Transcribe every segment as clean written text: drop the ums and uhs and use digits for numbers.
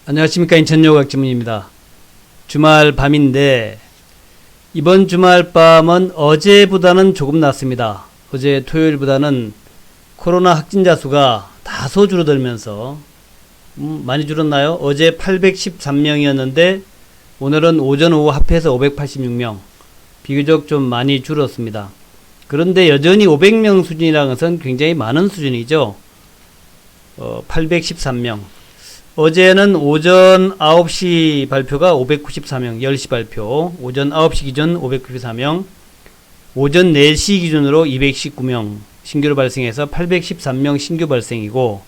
안녕하십니까. 인천여고학지문입니다. 주말 밤인데 이번 주말 밤은 어제보다는 조금 낫습니다. 어제 토요일보다는 코로나 확진자 수가 다소 줄어들면서 많이 줄었나요? 어제 813명이었는데 오늘은 오전 오후 합해서 586명, 비교적 좀 많이 줄었습니다. 그런데 여전히 500명 수준이라는 것은 굉장히 많은 수준이죠. 813명. 어제는 오전 9시 발표가 594명, 10시 발표, 오전 9시 기준 594명, 오전 4시 기준으로 219명 신규로 발생해서 813명 신규 발생이고,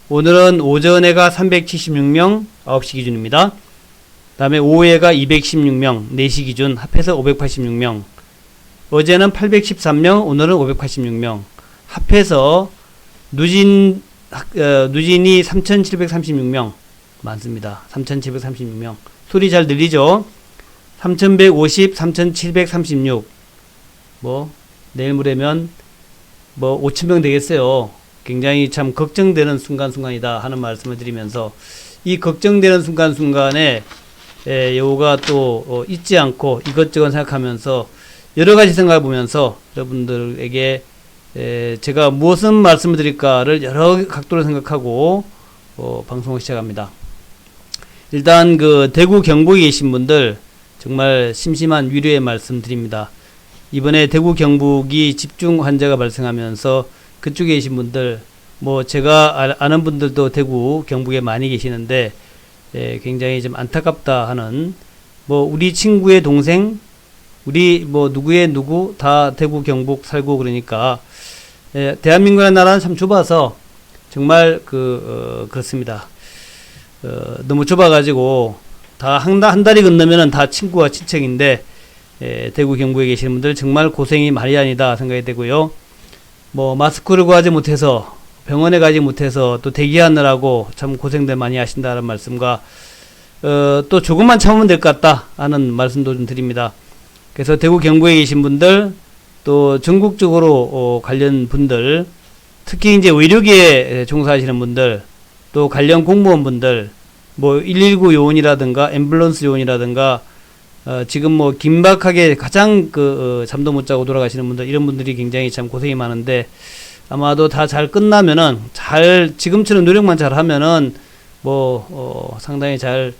오늘은 오전에가 376명, 9시 기준입니다. 다음에 오후에가 216명, 4시 기준 합해서 586명, 어제는 813명, 오늘은 586명, 합해서 누진이 3,736명 많습니다. 3,736명. 소리 잘 들리죠? 3,150, 3,736. 내일 모레면 5,000명 되겠어요. 굉장히 참 걱정되는 순간순간이다 하는 말씀을 드리면서, 이 걱정되는 순간순간에 여우가 또 잊지 않고 이것저것 생각하면서 여러 가지 생각해 보면서 여러분들에게 제가 무엇을 말씀을 드릴까를 여러 각도로 생각하고 방송을 시작합니다. 일단 대구 경북에 계신 분들 정말 심심한 위로의 말씀 드립니다. 이번에 대구 경북이 집중 환자가 발생하면서 그쪽에 계신 분들, 제가 아는 분들도 대구 경북에 많이 계시는데 굉장히 좀 안타깝다 하는, 우리 친구의 동생, 우리 누구의 누구 다 대구 경북 살고 그러니까 대한민국의 나라는 참 좁아서 정말 그렇습니다. 너무 좁아가지고 다 한 다리 건너면은 다 친구와 친척인데 대구 경북에 계시는 분들 정말 고생이 말이 아니다 생각이 되고요. 마스크를 구하지 못해서 병원에 가지 못해서 또 대기하느라고 참 고생들 많이 하신다는 말씀과 또 조금만 참으면 될 것 같다 하는 말씀도 좀 드립니다. 그래서 대구 경북에 계신 분들, 또 전국적으로 관련 분들, 특히 이제 의료계에 종사하시는 분들, 또 관련 공무원분들, 119 요원이라든가 앰뷸런스 요원이라든가 지금 긴박하게 가장 잠도 못 자고 돌아가시는 분들, 이런 분들이 굉장히 참 고생이 많은데 아마도 다 잘 끝나면은, 지금처럼 노력만 잘 하면은 상당히 잘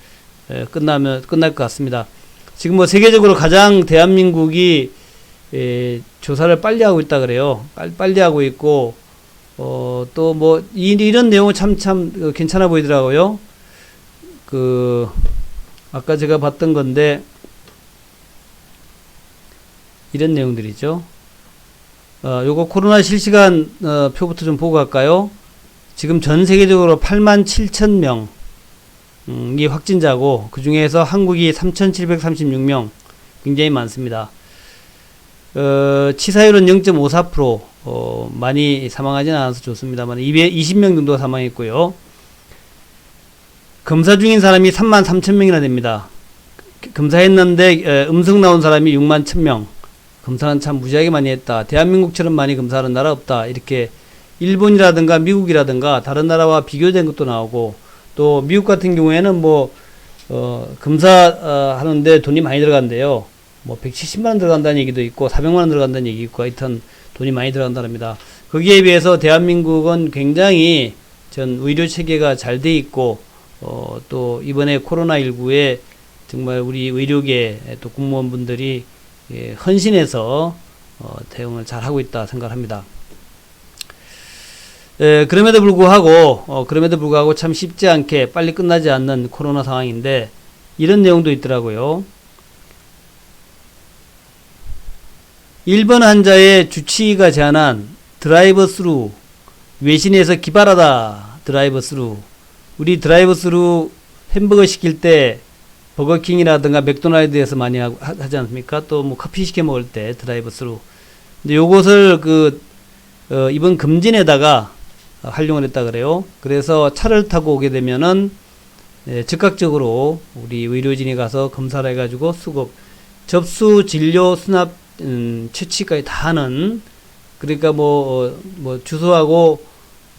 끝날 것 같습니다. 지금 세계적으로 가장 대한민국이 조사를 빨리 하고 있다 그래요. 빨리 하고 있고, 또 이런 내용은 참 괜찮아 보이더라고요. 아까 제가 봤던 건데, 이런 내용들이죠. 요거 코로나 실시간 표부터 좀 보고 갈까요? 지금 전 세계적으로 87,000명 이 확진자고, 그 중에서 한국이 3,736명, 굉장히 많습니다. 치사율은 0.54%, 많이 사망하지는 않아서 좋습니다만 220명 정도 사망했고요. 검사 중인 사람이 33,000명이나 됩니다. 검사했는데 음성 나온 사람이 61,000명. 검사는 참 무지하게 많이 했다. 대한민국처럼 많이 검사하는 나라 없다. 이렇게 일본이라든가 미국이라든가 다른 나라와 비교된 것도 나오고, 또 미국 같은 경우에는 검사 하는데 돈이 많이 들어간대요. 170만 원 들어간다는 얘기도 있고 400만 원 들어간다는 얘기 있고, 하여튼 돈이 많이 들어간답니다. 거기에 비해서 대한민국은 굉장히 전 의료 체계가 잘 돼 있고, 또 이번에 코로나19에 정말 우리 의료계 또 공무원분들이 헌신해서 대응을 잘 하고 있다 생각합니다. 그럼에도 불구하고 참 쉽지 않게 빨리 끝나지 않는 코로나 상황인데, 이런 내용도 있더라고요. 1번 환자의 주치의가 제안한 드라이브 스루, 외신에서 기발하다. 드라이브 스루. 우리 드라이브 스루 햄버거 시킬 때 버거킹이라든가 맥도날드에서 많이 하지 않습니까? 또 커피 시켜 먹을 때 드라이브 스루. 근데 요것을 이번 금진에다가 활용을 했다 그래요. 그래서 차를 타고 오게 되면은 즉각적으로 우리 의료진이 가서 검사를 해가지고 수급, 접수, 진료, 수납, 채취까지 다 하는, 그러니까 주소하고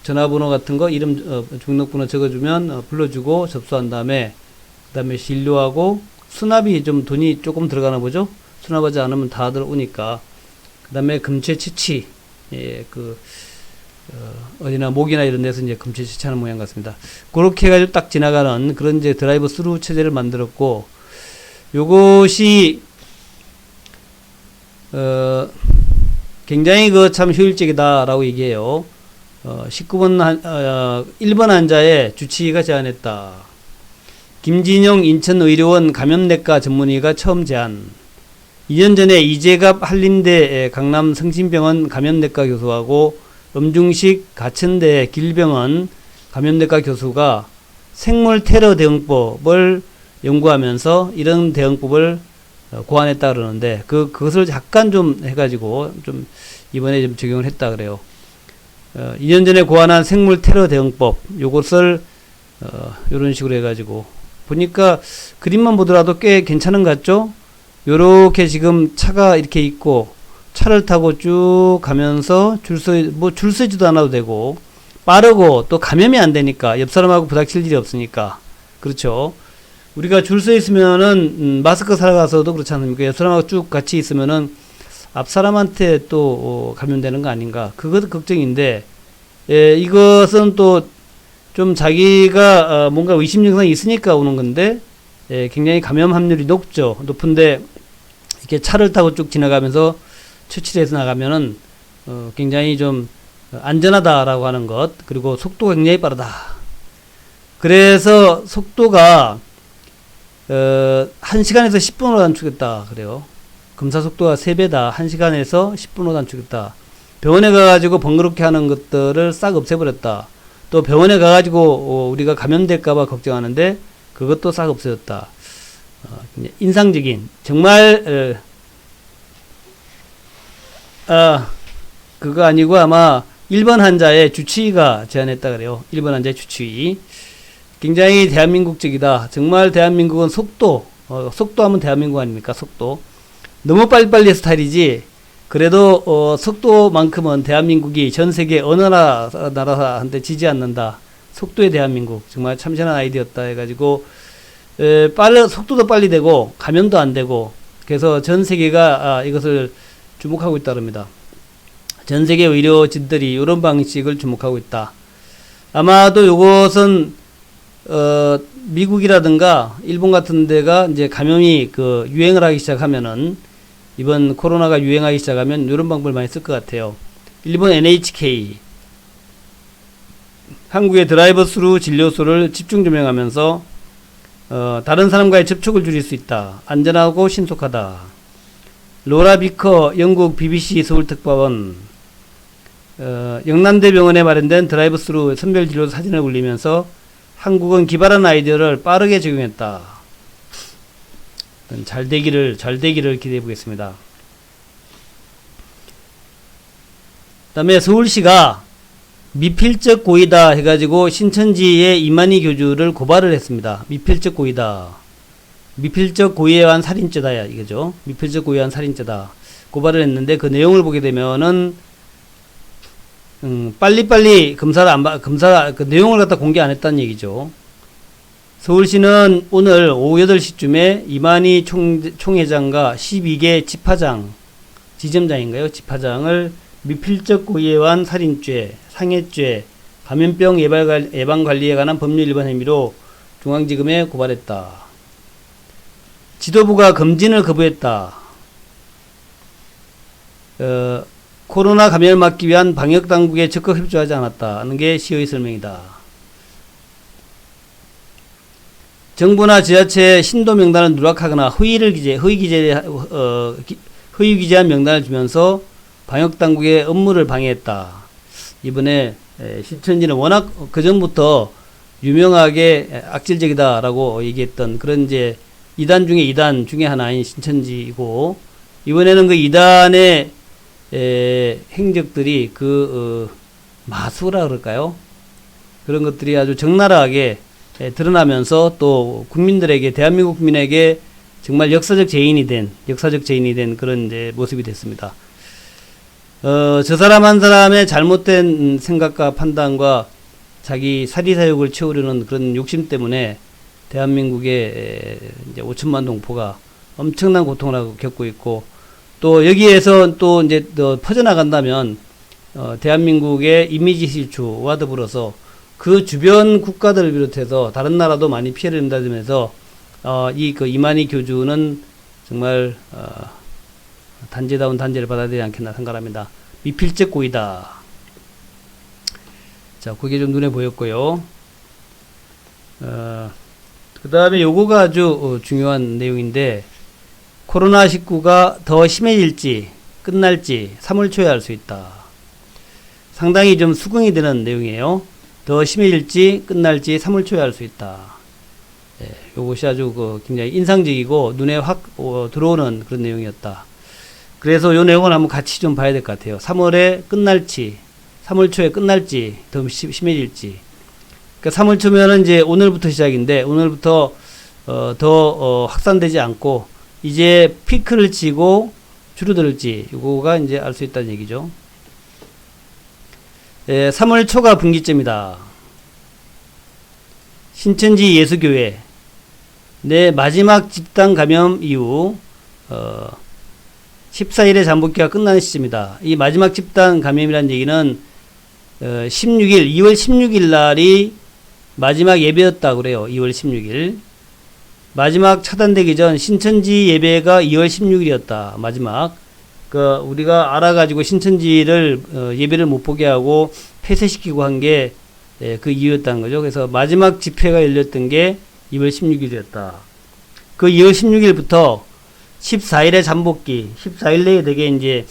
전화번호 같은 거 이름 주민등록번호 적어주면 불러주고 접수한 다음에 그 다음에 진료하고 수납이 좀 돈이 조금 들어가나 보죠. 수납하지 않으면 다들 오니까 그 다음에 금체 치치 어디나 목이나 이런 데서 이제 금체 치치하는 모양 같습니다. 그렇게 해가지고 딱 지나가는 그런 이제 드라이브 스루 체제를 만들었고 요것이 굉장히 참 효율적이다라고 얘기해요. 19번 1번 환자의 주치의가 제안했다. 김진영 인천의료원 감염내과 전문의가 처음 제안. 2년 전에 이재갑 한림대 강남 성심병원 감염내과 교수하고 음중식 가천대 길병원 감염내과 교수가 생물 테러 대응법을 연구하면서 이런 대응법을 고안했다 그러는데 그것을 약간 좀 해가지고 좀 이번에 좀 적용을 했다 그래요. 2년 전에 고안한 생물 테러 대응법 요것을 요런 식으로 해가지고 보니까 그림만 보더라도 꽤 괜찮은 것 같죠? 요렇게 지금 차가 이렇게 있고 차를 타고 쭉 가면서 줄 서지도 않아도 되고 빠르고 또 감염이 안 되니까 옆 사람하고 부닥칠 일이 없으니까 그렇죠. 우리가 줄 서 있으면은 마스크 사러 가서도 그렇지 않습니까? 옆 사람하고 쭉 같이 있으면은 앞 사람한테 또 감염되는 거 아닌가? 그것도 걱정인데 이것은 또 좀 자기가 뭔가 의심 증상이 있으니까 오는 건데 굉장히 감염 확률이 높은데 이렇게 차를 타고 쭉 지나가면서 처치해서 나가면은 굉장히 좀 안전하다라고 하는 것 그리고 속도가 굉장히 빠르다. 그래서 속도가 1시간에서 10분으로 단축했다 그래요. 검사 속도가 3배다. 1시간에서 10분으로 단축했다. 병원에 가가지고 번거롭게 하는 것들을 싹 없애버렸다. 또 병원에 가가지고 우리가 감염될까봐 걱정하는데 그것도 싹 없어졌다. 인상적인 정말 그거 아니고 아마 1번 환자의 주치의가 제안했다 그래요. 1번 환자의 주치의 굉장히 대한민국적이다. 정말 대한민국은 속도하면 대한민국 아닙니까? 속도 너무 빨리빨리 스타일이지 그래도 속도만큼은 대한민국이 전 세계 어느 나라한테 지지 않는다. 속도의 대한민국 정말 참신한 아이디어였다 해가지고 속도도 빨리 되고 감염도 안 되고 그래서 전 세계가 이것을 주목하고 있다 그럽니다. 전 세계 의료진들이 이런 방식을 주목하고 있다. 아마도 이것은 미국이라든가 일본 같은 데가 이제 감염이 유행을 하기 시작하면은 이번 코로나가 유행하기 시작하면 이런 방법을 많이 쓸 것 같아요. 일본 NHK 한국의 드라이브 스루 진료소를 집중 조명하면서 다른 사람과의 접촉을 줄일 수 있다. 안전하고 신속하다. 로라 비커 영국 BBC 서울특파원 영남대병원에 마련된 드라이브 스루 선별 진료 사진을 올리면서 한국은 기발한 아이디어를 빠르게 적용했다. 잘 되기를 기대해 보겠습니다. 그다음에 서울시가 미필적 고의다 해가지고 신천지의 이만희 교주를 고발을 했습니다. 미필적 고의다. 미필적 고의에 의한 살인죄다 이거죠. 미필적 고의에 의한 살인죄다. 고발을 했는데 그 내용을 보게 되면은 빨리빨리 검사 그 내용을 갖다 공개 안 했다는 얘기죠. 서울시는 오늘 오후 8시쯤에 이만희 총회장과 12개 지점장인가요? 집화장을 미필적 고의에 의한 살인죄, 상해죄, 감염병 예방관리에 관한 법률 위반 혐의로 중앙지검에 고발했다. 지도부가 검진을 거부했다. 코로나 감염을 막기 위한 방역당국에 적극 협조하지 않았다는 게 시의 설명이다. 정부나 지자체의 신도 명단을 누락하거나 허위 기재한 명단을 주면서 방역당국의 업무를 방해했다. 이번에 신천지는 워낙 그전부터 유명하게 악질적이다라고 얘기했던 그런 이제 이단 중에 하나인 신천지이고 이번에는 그 이단의 행적들이 마수라 그럴까요? 그런 것들이 아주 적나라하게 드러나면서 또 대한민국 국민에게 정말 역사적 죄인이 된 그런 이제 모습이 됐습니다. 저 사람 한 사람의 잘못된 생각과 판단과 자기 사리사욕을 채우려는 그런 욕심 때문에 대한민국의 이제 5천만 동포가 엄청난 고통을 하고 겪고 있고, 또 여기에서 또 이제 더 퍼져나간다면 대한민국의 이미지 실추와 더불어서 그 주변 국가들을 비롯해서 다른 나라도 많이 피해를 입는다면서 이 그 이만희 교주는 정말 단죄다운 단죄를 받아야 되지 않겠나 생각합니다. 미필적 고의다. 자, 그게 좀 눈에 보였고요. 그 다음에 요거가 아주 중요한 내용인데, 코로나19가 더 심해질지 끝날지 3월 초에 알 수 있다. 상당히 좀 수긍이 되는 내용이에요. 더 심해질지 끝날지 3월 초에 알 수 있다. 예, 요것이 아주 굉장히 인상적이고 눈에 확 들어오는 그런 내용이었다. 그래서 요 내용을 한번 같이 좀 봐야 될 것 같아요. 3월에 끝날지, 3월 초에 끝날지, 더 심해질지. 그러니까 3월 초면은 이제 오늘부터 시작인데, 오늘부터 더 확산되지 않고 이제 피크를 치고 줄어들지, 요거가 이제 알 수 있다는 얘기죠. 예, 3월 초가 분기점이다. 신천지 예수교회 내 마지막 집단 감염 이후 14일의 잠복기가 끝나는 시점이다. 이 마지막 집단 감염이라는 얘기는 16일, 2월 16일 날이 마지막 예배였다 그래요. 2월 16일. 마지막 차단되기 전 신천지 예배가 2월 16일이었다. 마지막. 우리가 알아가지고 신천지를 예배를 못 보게 하고 폐쇄시키고 한 게 그 이유였다는 거죠. 그래서 마지막 집회가 열렸던 게 2월 16일이었다. 그 2월 16일부터 14일의 잠복기, 14일 내에 되게 이제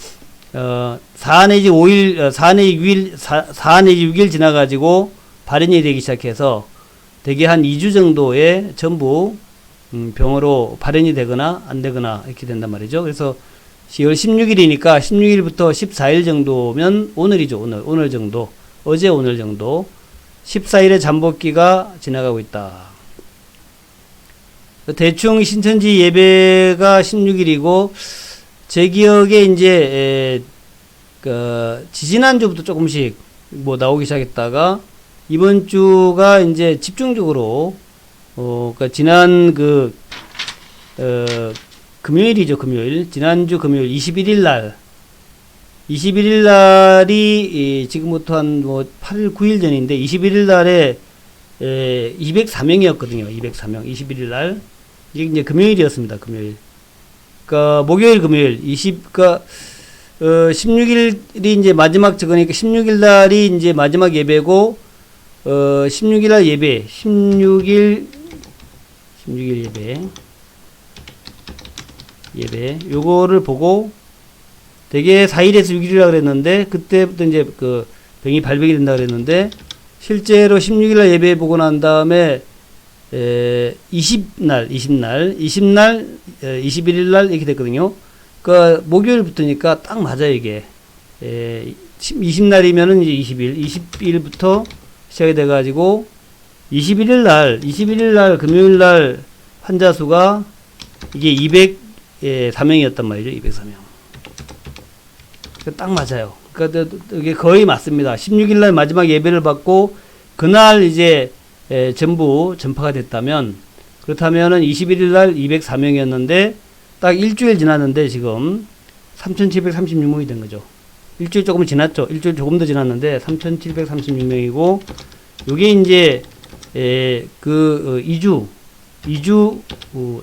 4 내지 5일, 4 내지 6일, 4 내지 6일 지나가지고 발현이 되기 시작해서 되게 한 2주 정도에 전부 병으로 발현이 되거나 안 되거나 이렇게 된단 말이죠. 그래서 2월 16일이니까 16일부터 14일 정도면 오늘이죠. 오늘 정도. 어제 오늘 정도. 14일의 잠복기가 지나가고 있다. 대충 신천지 예배가 16일이고, 제 기억에 이제, 지지난주부터 조금씩 나오기 시작했다가, 이번 주가 이제 집중적으로, 그러니까 지난 금요일이죠, 금요일. 지난주 금요일 21일 날이 지금부터 한 8일, 9일 전인데 21일 날에 204명이었거든요. 204명. 21일 날. 이게 이제 금요일이었습니다. 금요일. 그러니까 목요일, 금요일 16일이 이제 마지막 저거니까 16일 날이 이제 마지막 예배고 16일 날 예배. 16일 예배. 요거를 보고 되게 4일에서 6일이라 그랬는데, 그때부터 이제 병이 발병이 된다 그랬는데, 실제로 16일날 예배 보고 난 다음에 20날 21일날 이렇게 됐거든요. 그러니까 목요일부터니까 딱 맞아요, 이게. 20날이면은 이제 20일부터 시작이 돼가지고 21일날 금요일날 환자 수가 이게 204명이었단 말이죠. 204명. 딱 맞아요. 그러니까 이게 거의 맞습니다. 16일날 마지막 예배를 받고 그날 이제 전부 전파가 됐다면, 그렇다면은 21일날 204명이었는데 딱 일주일 지났는데 지금 3,736명이 된 거죠. 일주일 조금 지났죠. 일주일 조금 더 지났는데 3,736명이고, 요게 이제 2주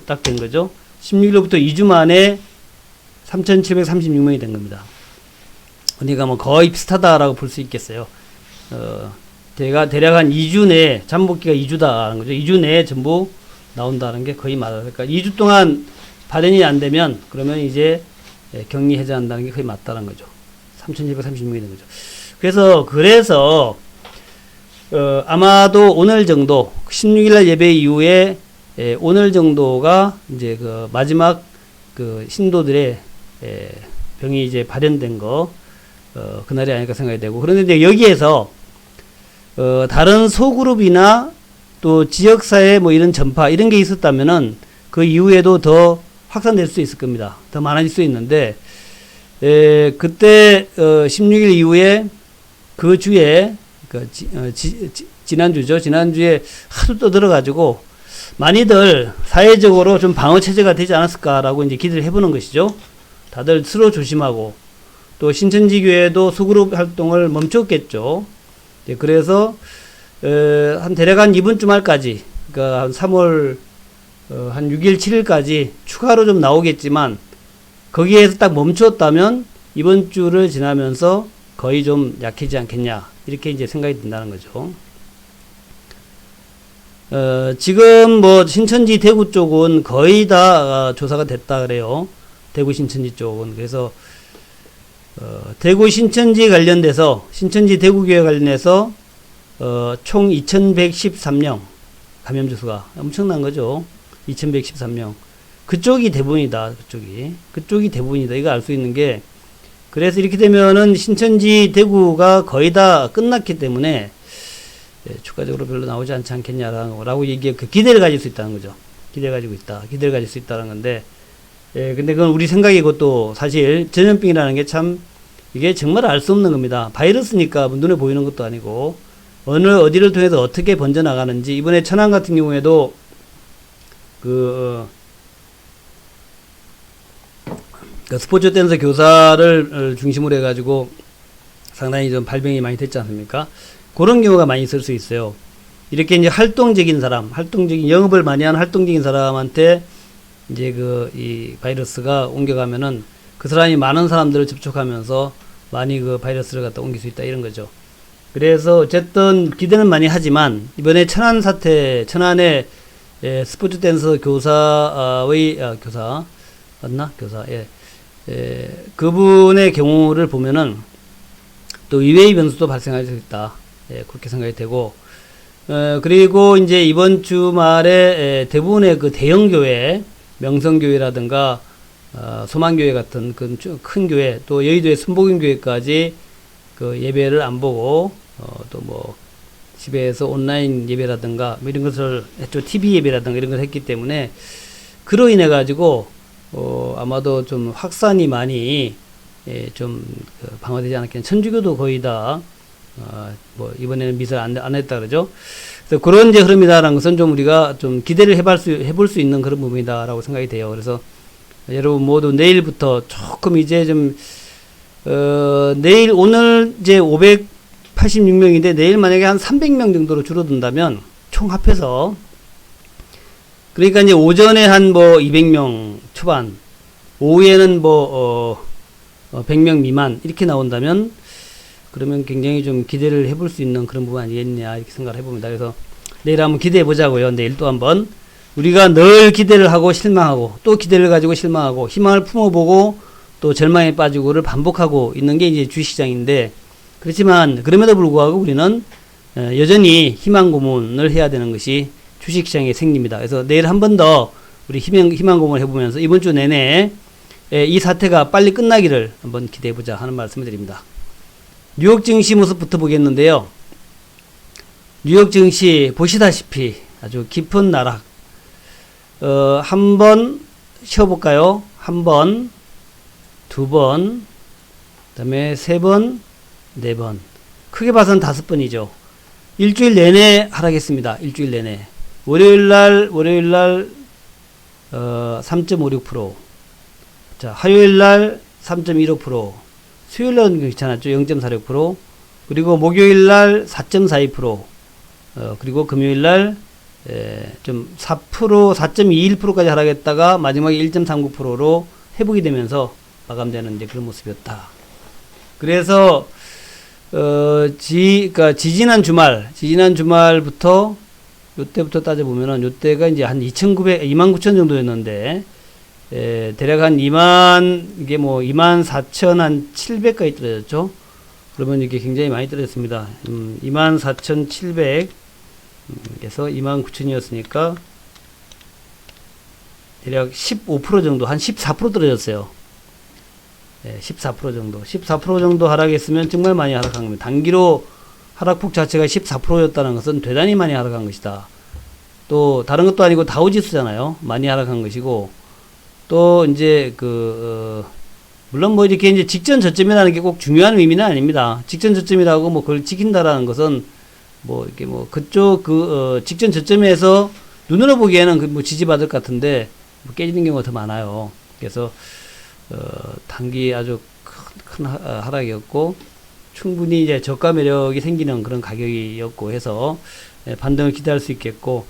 딱 된 거죠. 16일부터 2주 만에 3,736명이 된 겁니다. 그러니까 뭐 거의 비슷하다라고 볼 수 있겠어요. 대략 한 2주 내에, 잠복기가 2주다라는 거죠. 2주 내에 전부 나온다는 게 거의 맞아요. 그러니까 2주 동안 발현이 안 되면, 그러면 이제 격리 해제한다는 게 거의 맞다는 거죠. 3,736명이 된 거죠. 그래서, 아마도 오늘 정도, 16일날 예배 이후에, 오늘 정도가 이제 마지막 신도들의 병이 이제 발현된 거, 그날이 아닐까 생각이 되고, 그런데 이제 여기에서 다른 소그룹이나 또 지역사회 뭐 이런 전파 이런 게 있었다면은 그 이후에도 더 확산될 수 있을 겁니다. 더 많아질 수 있는데 그때 16일 이후에 그 주에 지난주죠. 지난주에 하도 떠들어가지고 많이들 사회적으로 좀 방어 체제가 되지 않았을까라고 이제 기대를 해보는 것이죠. 다들 서로 조심하고 또 신천지 교회도 소그룹 활동을 멈췄겠죠. 그래서 한 대략 한 이번 주말까지, 그러니까 한 3월 한 6일, 7일까지 추가로 좀 나오겠지만 거기에서 딱 멈추었다면 이번 주를 지나면서 거의 좀 약해지지 않겠냐, 이렇게 이제 생각이 든다는 거죠. 지금 뭐 신천지 대구 쪽은 거의 다 조사가 됐다 그래요. 대구 신천지 쪽은. 그래서 대구 신천지 관련돼서, 신천지 대구교회 관련해서 총 2113명 감염자 수가 엄청난 거죠. 2113명. 그쪽이 대부분이다. 그쪽이 대부분이다. 이거 알 수 있는 게, 그래서 이렇게 되면은 신천지 대구가 거의 다 끝났기 때문에 추가적으로 별로 나오지 않지 않겠냐라고 얘기해, 그 기대를 가질 수 있다는 거죠. 기대를 가질 수 있다는 건데, 근데 그건 우리 생각이고, 또 사실 전염병이라는 게 참 이게 정말 알 수 없는 겁니다. 바이러스니까 눈에 보이는 것도 아니고 어디를 통해서 어떻게 번져 나가는지. 이번에 천안 같은 경우에도 그 스포츠 댄서 교사를 중심으로 해가지고 상당히 좀 발병이 많이 됐지 않습니까? 그런 경우가 많이 있을 수 있어요. 이렇게 이제 활동적인 사람, 영업을 많이 하는 활동적인 사람한테 이제 이 바이러스가 옮겨가면은 그 사람이 많은 사람들을 접촉하면서 많이 그 바이러스를 갖다 옮길 수 있다, 이런 거죠. 그래서 어쨌든 기대는 많이 하지만 이번에 천안의 스포츠 댄서 교사의 교사 맞나? 교사, 그분의 경우를 보면은 또 의외의 변수도 발생할 수 있다. 그렇게 생각이 되고, 그리고 이제 이번 주말에 대부분의 그 대형교회, 명성교회라든가, 소망교회 같은 큰 교회, 또 여의도의 순복음교회까지 그 예배를 안 보고, 또 뭐, 집에서 온라인 예배라든가, 뭐 이런 것을 했죠. TV 예배라든가 이런 걸 했기 때문에, 그로 인해가지고, 아마도 좀 확산이 많이, 방어되지 않았겠냐. 천주교도 거의 다, 뭐, 이번에는 미사를 안 했다 그러죠. 그래서 그런 이제 흐름이다라는 것은 좀 우리가 좀 기대를 해볼 수 있는 그런 부분이다라고 생각이 돼요. 그래서 여러분 모두 내일부터 조금 이제 좀, 오늘 이제 586명인데 내일 만약에 한 300명 정도로 줄어든다면 총 합해서, 그러니까 이제 오전에 한 뭐 200명 초반, 오후에는 뭐, 100명 미만 이렇게 나온다면, 그러면 굉장히 좀 기대를 해볼 수 있는 그런 부분 아니겠냐, 이렇게 생각을 해봅니다. 그래서 내일 한번 기대해 보자고요. 내일 또 한번 우리가 늘 기대를 하고 실망하고 또 기대를 가지고 실망하고 희망을 품어보고 또 절망에 빠지고를 반복하고 있는 게 이제 주식시장인데, 그렇지만 그럼에도 불구하고 우리는 여전히 희망 고문을 해야 되는 것이 주식시장의 생리입니다. 그래서 내일 한 번 더 우리 희망 고문을 해보면서 이번 주 내내 이 사태가 빨리 끝나기를 한번 기대해보자 하는 말씀을 드립니다. 뉴욕 증시 모습부터 보겠는데요. 뉴욕 증시 보시다시피 아주 깊은 나락. 한번 쉬어볼까요? 한 번, 두 번, 그 다음에 세 번, 네 번. 크게 봐서는 5번이죠. 일주일 내내 하락했습니다. 일주일 내내. 월요일날 3.56%. 자, 화요일날 3.16%. 수요일날은 괜찮았죠. 0.46%. 그리고 목요일날 4.42%. 그리고 금요일날 좀 4%, 4.21%까지 하락했다가 마지막에 1.39%로 회복이 되면서 마감되는 이제 그런 모습이었다. 그래서 그러니까 지지난 주말부터 요때부터 따져보면은 요때가 이제 한 29,000 정도였는데, 대략 한 24,700까지 떨어졌죠. 그러면 이게 굉장히 많이 떨어졌습니다. 24,700에서 29,000이었으니까 대략 15% 정도, 한 14% 떨어졌어요. 14% 정도. 14% 정도 하락했으면 정말 많이 하락한 겁니다. 단기로 하락폭 자체가 14%였다는 것은 대단히 많이 하락한 것이다. 또 다른 것도 아니고 다우지수잖아요. 많이 하락한 것이고, 또 이제 물론 뭐 이렇게 이제 직전 저점이라는 게 꼭 중요한 의미는 아닙니다. 직전 저점이라고 뭐 그걸 지킨다라는 것은 뭐 이렇게 뭐 그쪽 직전 저점에서 눈으로 보기에는 그 뭐 지지받을 것 같은데 뭐 깨지는 경우가 더 많아요. 그래서 단기 아주 큰 하락이었고 충분히 이제 저가 매력이 생기는 그런 가격이었고 해서 반등을 기대할 수 있겠고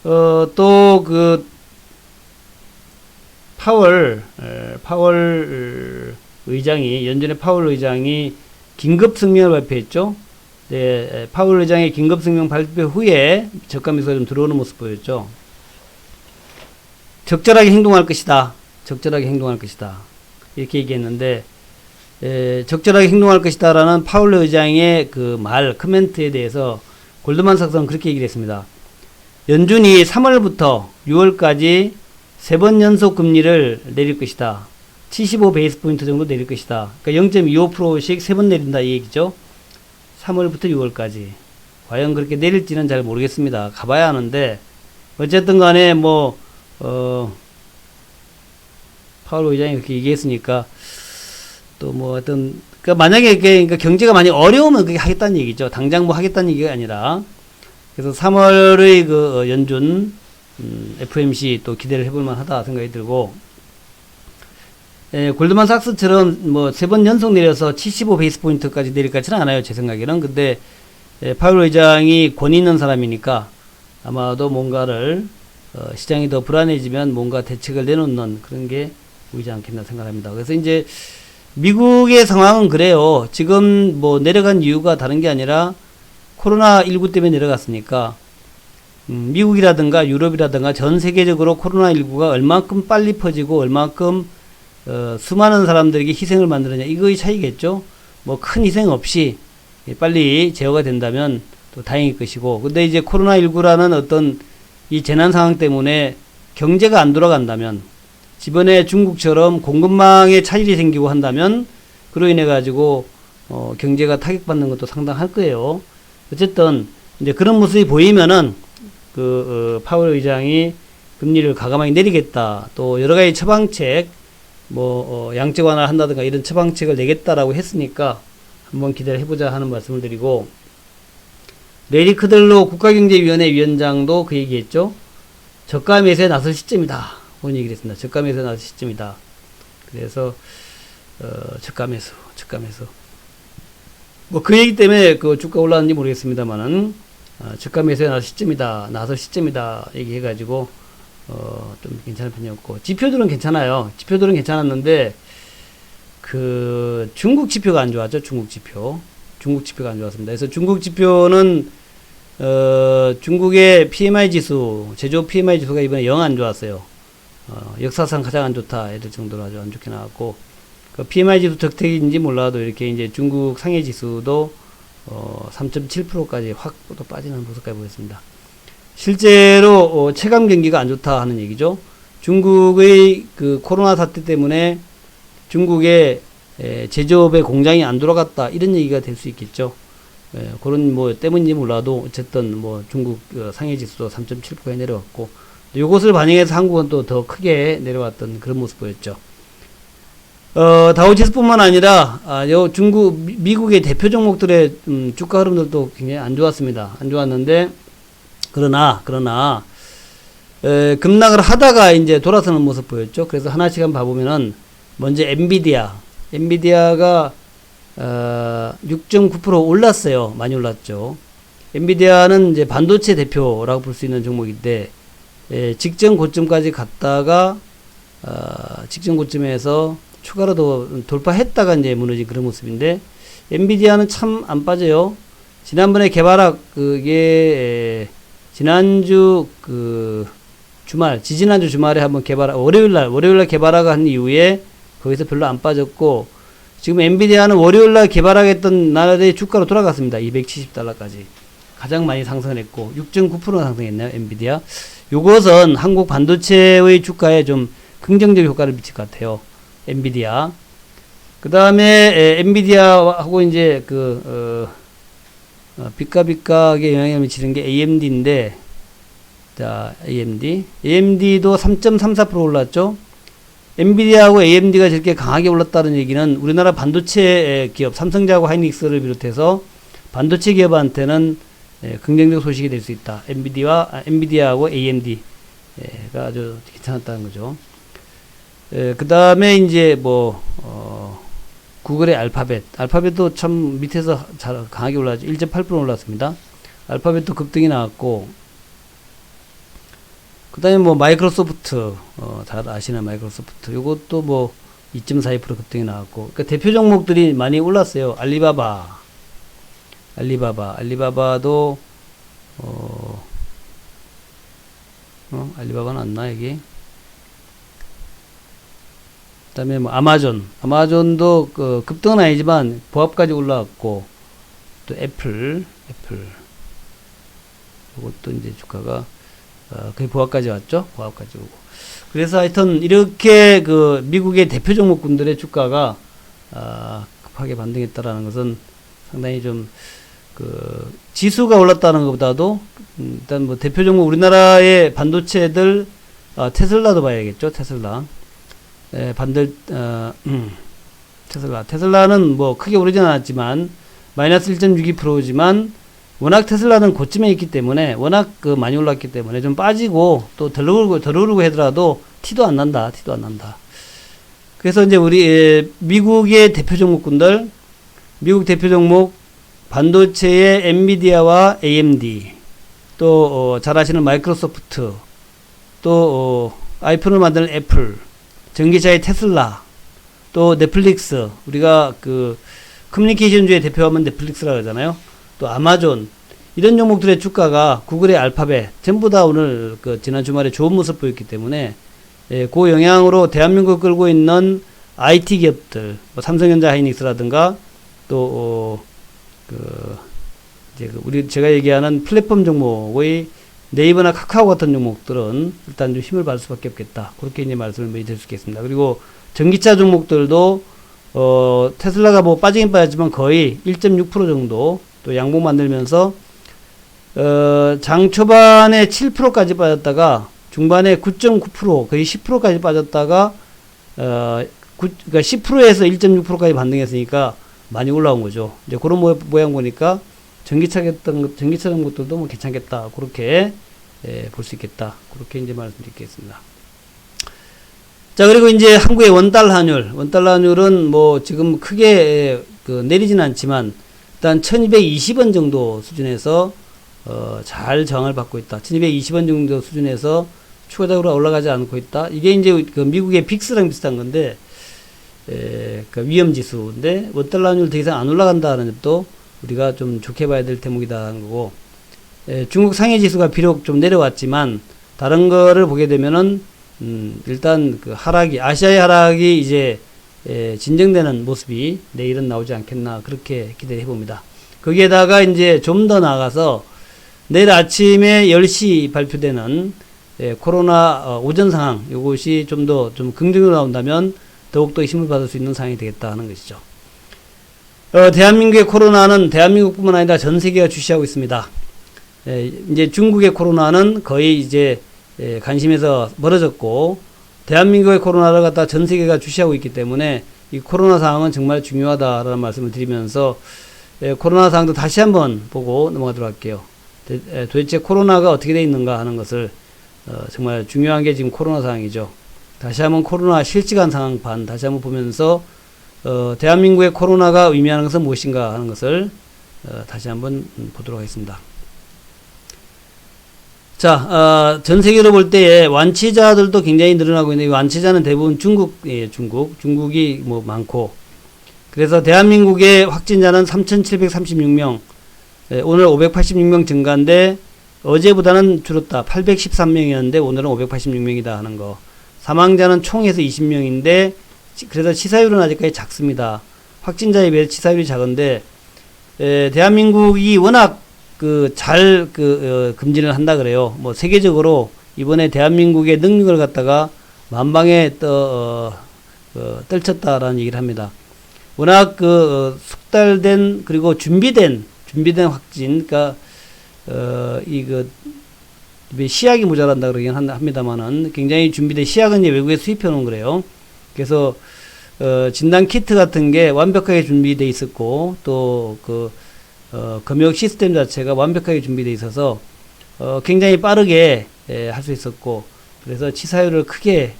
또 그 파월 의장이 연준의 파월 의장이 긴급 성명을 발표했죠. 네, 파월 의장의 긴급 성명 발표 후에 저가 매수가 좀 들어오는 모습 보였죠. 적절하게 행동할 것이다. 적절하게 행동할 것이다. 이렇게 얘기했는데 적절하게 행동할 것이다라는 파월 의장의 그 말 코멘트에 대해서 골드만삭스는 그렇게 얘기를 했습니다. 연준이 3월부터 6월까지 3번 연속 금리를 내릴 것이다. 75 베이스 포인트 정도 내릴 것이다. 그러니까 0.25%씩 3번 내린다 이 얘기죠. 3월부터 6월까지. 과연 그렇게 내릴지는 잘 모르겠습니다. 가봐야 하는데 어쨌든 간에 뭐 파월 의장이 그렇게 얘기했으니까 또 뭐 어떤 그러니까 만약에 그러니까 경제가 많이 어려우면 그게 하겠다는 얘기죠. 당장 뭐 하겠다는 얘기가 아니라 그래서 3월의 그 연준 FOMC 또 기대를 해볼 만하다 생각이 들고 골드만삭스처럼 뭐 3번 연속 내려서 75 베이스 포인트까지 내릴 것 같지는 않아요. 제 생각에는. 근데 파월 의장이 권위 있는 사람이니까 아마도 뭔가를 시장이 더 불안해지면 뭔가 대책을 내놓는 그런 게 보이지 않겠나 생각합니다. 그래서 이제 미국의 상황은 그래요. 지금 뭐 내려간 이유가 다른 게 아니라 코로나19 때문에 내려갔으니까 미국이라든가 유럽이라든가 전 세계적으로 코로나19가 얼만큼 빨리 퍼지고 얼만큼 수많은 사람들에게 희생을 만드느냐 이거의 차이겠죠. 뭐 큰 희생 없이 빨리 제어가 된다면 또 다행일 것이고 근데 이제 코로나19라는 어떤 이 재난 상황 때문에 경제가 안 돌아간다면 이번에 중국처럼 공급망에 차질이 생기고 한다면 그로 인해 가지고 경제가 타격받는 것도 상당할 거예요. 어쨌든 이제 그런 모습이 보이면은 파월 의장이 금리를 과감하게 내리겠다. 또 여러 가지 처방책 뭐 양적 완화를 한다든가 이런 처방책을 내겠다라고 했으니까 한번 기대를 해보자 하는 말씀을 드리고 레리 크들로 국가경제위원회 위원장도 그 얘기했죠. 저가 매수에 나설 시점이다. 그런 얘기를 했습니다. 저가 매수에 나설 시점이다. 그래서 저가 매수. 뭐 그 얘기 때문에 그 주가 올랐는지 모르겠습니다만은 저가 매수에 나설 시점이다 얘기해가지고 좀 괜찮은 편이었고 지표들은 괜찮아요. 지표들은 괜찮았는데 그 중국 지표가 안 좋았죠. 중국 지표가 안 좋았습니다. 그래서 중국 지표는 중국의 PMI 지수, 제조업 PMI 지수가 이번에 영 안 좋았어요. 역사상 가장 안 좋다 이럴 정도로 아주 안 좋게 나왔고 그 PMI 지수 덕택인지 몰라도 이렇게 이제 중국 상해 지수도 3.7%까지 확 또 빠지는 모습까지 보였습니다. 실제로 체감 경기가 안 좋다 하는 얘기죠. 중국의 그 코로나 사태 때문에 중국의 제조업의 공장이 안 돌아갔다 이런 얘기가 될 수 있겠죠. 그런 뭐 때문인지 몰라도 어쨌든 뭐 중국 상해 지수도 3.7%에 내려왔고 이것을 반영해서 한국은 또 더 크게 내려왔던 그런 모습 보였죠. 다우지수뿐만 아니라 미국의 대표 종목들의 주가 흐름들도 굉장히 안 좋았습니다. 안 좋았는데 그러나 급락을 하다가 이제 돌아서는 모습 보였죠. 그래서 하나씩 한번 봐보면은 먼저 엔비디아가 6.9% 올랐어요. 많이 올랐죠. 엔비디아는 이제 반도체 대표라고 볼 수 있는 종목인데 직전 고점까지 갔다가 직전 고점에서 추가로 더 돌파했다가 이제 무너진 그런 모습인데 엔비디아는 참 안 빠져요. 지난번에 개발학 그게 지난주 지지난주 주말에 한번 월요일날 개발하가 한 이후에 거기서 별로 안 빠졌고 지금 엔비디아는 월요일날 개발하겠던 날의 주가로 돌아갔습니다. 270달러까지 가장 많이 상승했고 6.9% 상승했네요. 엔비디아. 요것은 한국 반도체의 주가에 좀 긍정적 효과를 미칠 것 같아요. 엔비디아. 그 다음에 엔비디아하고 이제 비가에 영향을 미치는 게 AMD인데, 자, AMD도 3.34% 올랐죠. 엔비디아하고 AMD가 저렇게 강하게 올랐다는 얘기는 우리나라 반도체 기업, 삼성전자하고 하이닉스를 비롯해서 반도체 기업한테는 긍정적 소식이 될 수 있다. 엔비디아하고 AMD가 아주 괜찮았다는 거죠. 그 다음에 이제 구글의 알파벳도 참 밑에서 잘 강하게 올랐죠. 1.8% 올랐습니다. 알파벳도 급등이 나왔고, 그 다음에 마이크로소프트, 잘 아시는 마이크로소프트, 요것도 2.42% 급등이 나왔고, 그러니까 대표 종목들이 많이 올랐어요. 알리바바도, 알리바바는 안 나, 여기. 그 다음에 아마존도 급등은 아니지만 보합까지 올라왔고, 또 애플, 요것도 이제 주가가 거의 보합까지 왔죠. 보합까지 오고. 그래서 하여튼 이렇게 미국의 대표 종목군들의 주가가 급하게 반등했다라는 것은 상당히 좀 지수가 올랐다는 것보다도 일단 대표 종목 우리나라의 반도체들 테슬라도 봐야겠죠. 테슬라는 크게 오르진 않았지만 마이너스 1.62%지만 워낙 테슬라는 고점에 있기 때문에 워낙 많이 올랐기 때문에 좀 빠지고 또 덜 오르고 하더라도 티도 안 난다. 그래서 이제 우리 미국의 대표 종목군들, 미국 대표 종목 반도체의 엔비디아와 AMD, 또 잘 아시는 마이크로소프트, 또 아이폰을 만드는 애플, 전기차의 테슬라, 또 넷플릭스, 우리가 커뮤니케이션주의 대표하면 넷플릭스라고 하잖아요. 또 아마존, 이런 종목들의 주가가 구글의 알파벳 전부 다 오늘 지난 주말에 좋은 모습 보였기 때문에 그 영향으로 대한민국을 끌고 있는 IT 기업들, 삼성전자 하이닉스라든가 또 제가 얘기하는 플랫폼 종목의 네이버나 카카오 같은 종목들은 일단 좀 힘을 받을 수밖에 없겠다. 그렇게 이제 말씀을 드릴 수 있겠습니다. 그리고 전기차 종목들도 테슬라가 빠지긴 빠졌지만 거의 1.6% 정도 또 양봉 만들면서 장 초반에 7%까지 빠졌다가 중반에 9.9% 거의 10%까지 빠졌다가 그러니까 10%에서 1.6%까지 반등했으니까 많이 올라온 거죠. 이제 그런 모양 보니까 전기차 종목들도 괜찮겠다. 그렇게 볼 수 있겠다. 그렇게 이제 말씀드리겠습니다. 자, 그리고 이제 한국의 원달러 환율은 지금 크게 내리진 않지만 일단 1220원 정도 수준에서 잘 저항을 받고 있다. 1220원 정도 수준에서 추가적으로 올라가지 않고 있다. 이게 이제 미국의 빅스랑 비슷한 건데 위험 지수인데 원달러 환율 더 이상 안 올라간다는 점도 우리가 좀 좋게 봐야 될 대목이다 하는 거고, 중국 상해 지수가 비록 좀 내려왔지만 다른 거를 보게 되면은 일단 아시아의 하락이 이제 진정되는 모습이 내일은 나오지 않겠나 그렇게 기대해 봅니다. 거기에다가 이제 좀 더 나아가서 내일 아침에 10시 발표되는 코로나 오전 상황, 이것이 좀 더 긍정적으로 나온다면 더욱더 힘을 받을 수 있는 상황이 되겠다 하는 것이죠. 대한민국의 코로나는 대한민국뿐만 아니라 전 세계가 주시하고 있습니다. 이제 중국의 코로나는 거의 이제 관심에서 멀어졌고, 대한민국의 코로나를 갖다 전 세계가 주시하고 있기 때문에 이 코로나 상황은 정말 중요하다라는 말씀을 드리면서 코로나 상황도 다시 한번 보고 넘어가도록 할게요. 도대체 코로나가 어떻게 되어 있는가 하는 것을 정말 중요한 게 지금 코로나 상황이죠. 다시 한번 코로나 실시간 상황판 다시 한번 보면서 대한민국의 코로나가 의미하는 것은 무엇인가 하는 것을 다시 한번 보도록 하겠습니다. 자, 전 세계로 볼 때에 완치자들도 굉장히 늘어나고 있는데, 완치자는 대부분 중국이에요. 중국이 많고. 그래서 대한민국의 확진자는 3,736명, 오늘 586명 증가인데, 어제보다는 줄었다. 813명이었는데, 오늘은 586명이다 하는 거. 사망자는 총에서 20명인데, 그래서 치사율은 아직까지 작습니다. 확진자에 비해 치사율이 작은데, 대한민국이 워낙 금진을 한다 그래요. 세계적으로 이번에 대한민국의 능력을 갖다가 만방에 떨쳤다라는 얘기를 합니다. 워낙 숙달된, 그리고 준비된 확진, 시약이 모자란다 그러긴 합니다만은 굉장히 준비된 시약은 이제 외국에 수입해 놓은 거래요. 그래서 진단 키트 같은 게 완벽하게 준비되어 있었고 또 검역 시스템 자체가 완벽하게 준비되어 있어서 굉장히 빠르게 할 수 있었고 그래서 치사율을 크게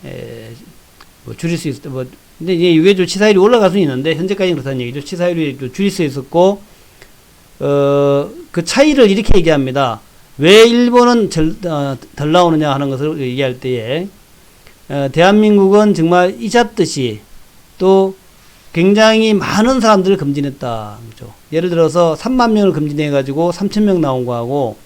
뭐 줄일 수 있었. 뭐 근데 이제 유해조 치사율이 올라갈 수는 있는데 현재까지는 그렇다는 얘기죠. 치사율이 줄일 수 있었고 그 차이를 이렇게 얘기합니다. 왜 일본은 덜 나오느냐 하는 것을 얘기할 때에 대한민국은 정말 이잡듯이 또 굉장히 많은 사람들을 검진했다. 그렇죠? 예를 들어서 3만 명을 검진해가지고 3,000명 나온 거하고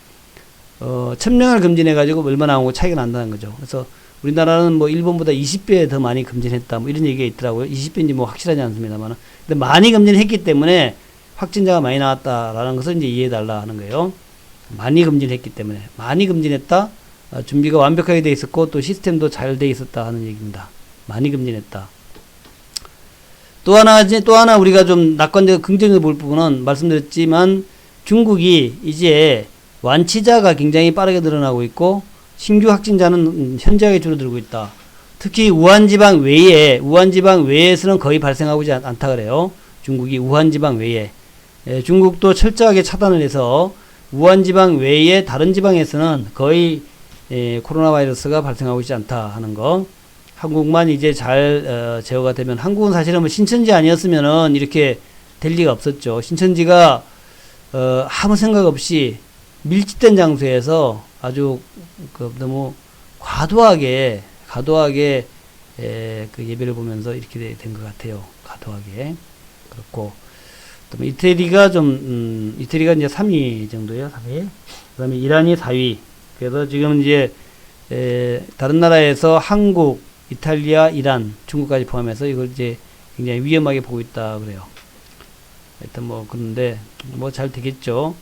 1,000명을 검진해가지고 얼마 나온 거 차이가 난다는 거죠. 그래서 우리나라는 뭐 일본보다 20배 더 많이 검진했다. 뭐 이런 얘기가 있더라고요. 20배인지 뭐 확실하지 않습니다만. 근데 많이 검진했기 때문에 확진자가 많이 나왔다라는 것을 이제 이해해달라 하는 거예요. 많이 검진했기 때문에. 많이 검진했다. 준비가 완벽하게 돼 있었고 또 시스템도 잘 돼 있었다 하는 얘기입니다. 많이 검진했다. 또 하나 우리가 좀 낙관적으로 긍정적으로 볼 부분은 말씀드렸지만 중국이 이제 완치자가 굉장히 빠르게 늘어나고 있고 신규 확진자는 현저하게 줄어들고 있다. 특히 우한지방 외에서는 거의 발생하고 있지 않다 그래요. 중국이 우한지방 외에. 중국도 철저하게 차단을 해서 우한지방 외에 다른 지방에서는 거의 코로나 바이러스가 발생하고 있지 않다 하는 거. 한국만 이제 잘 제어가 되면, 한국은 사실은 뭐 신천지 아니었으면은 이렇게 될 리가 없었죠. 신천지가 아무 생각 없이 밀집된 장소에서 아주 너무 과도하게 그 예배를 보면서 이렇게 된 것 같아요. 과도하게. 그렇고 또 이태리가 이태리가 이제 3위 정도예요. 3위. 그다음에 이란이 4위. 그래서 지금 이제 다른 나라에서 한국, 이탈리아, 이란, 중국까지 포함해서 이걸 이제 굉장히 위험하게 보고 있다 그래요. 하여튼 뭐 그런데 뭐 잘 되겠죠.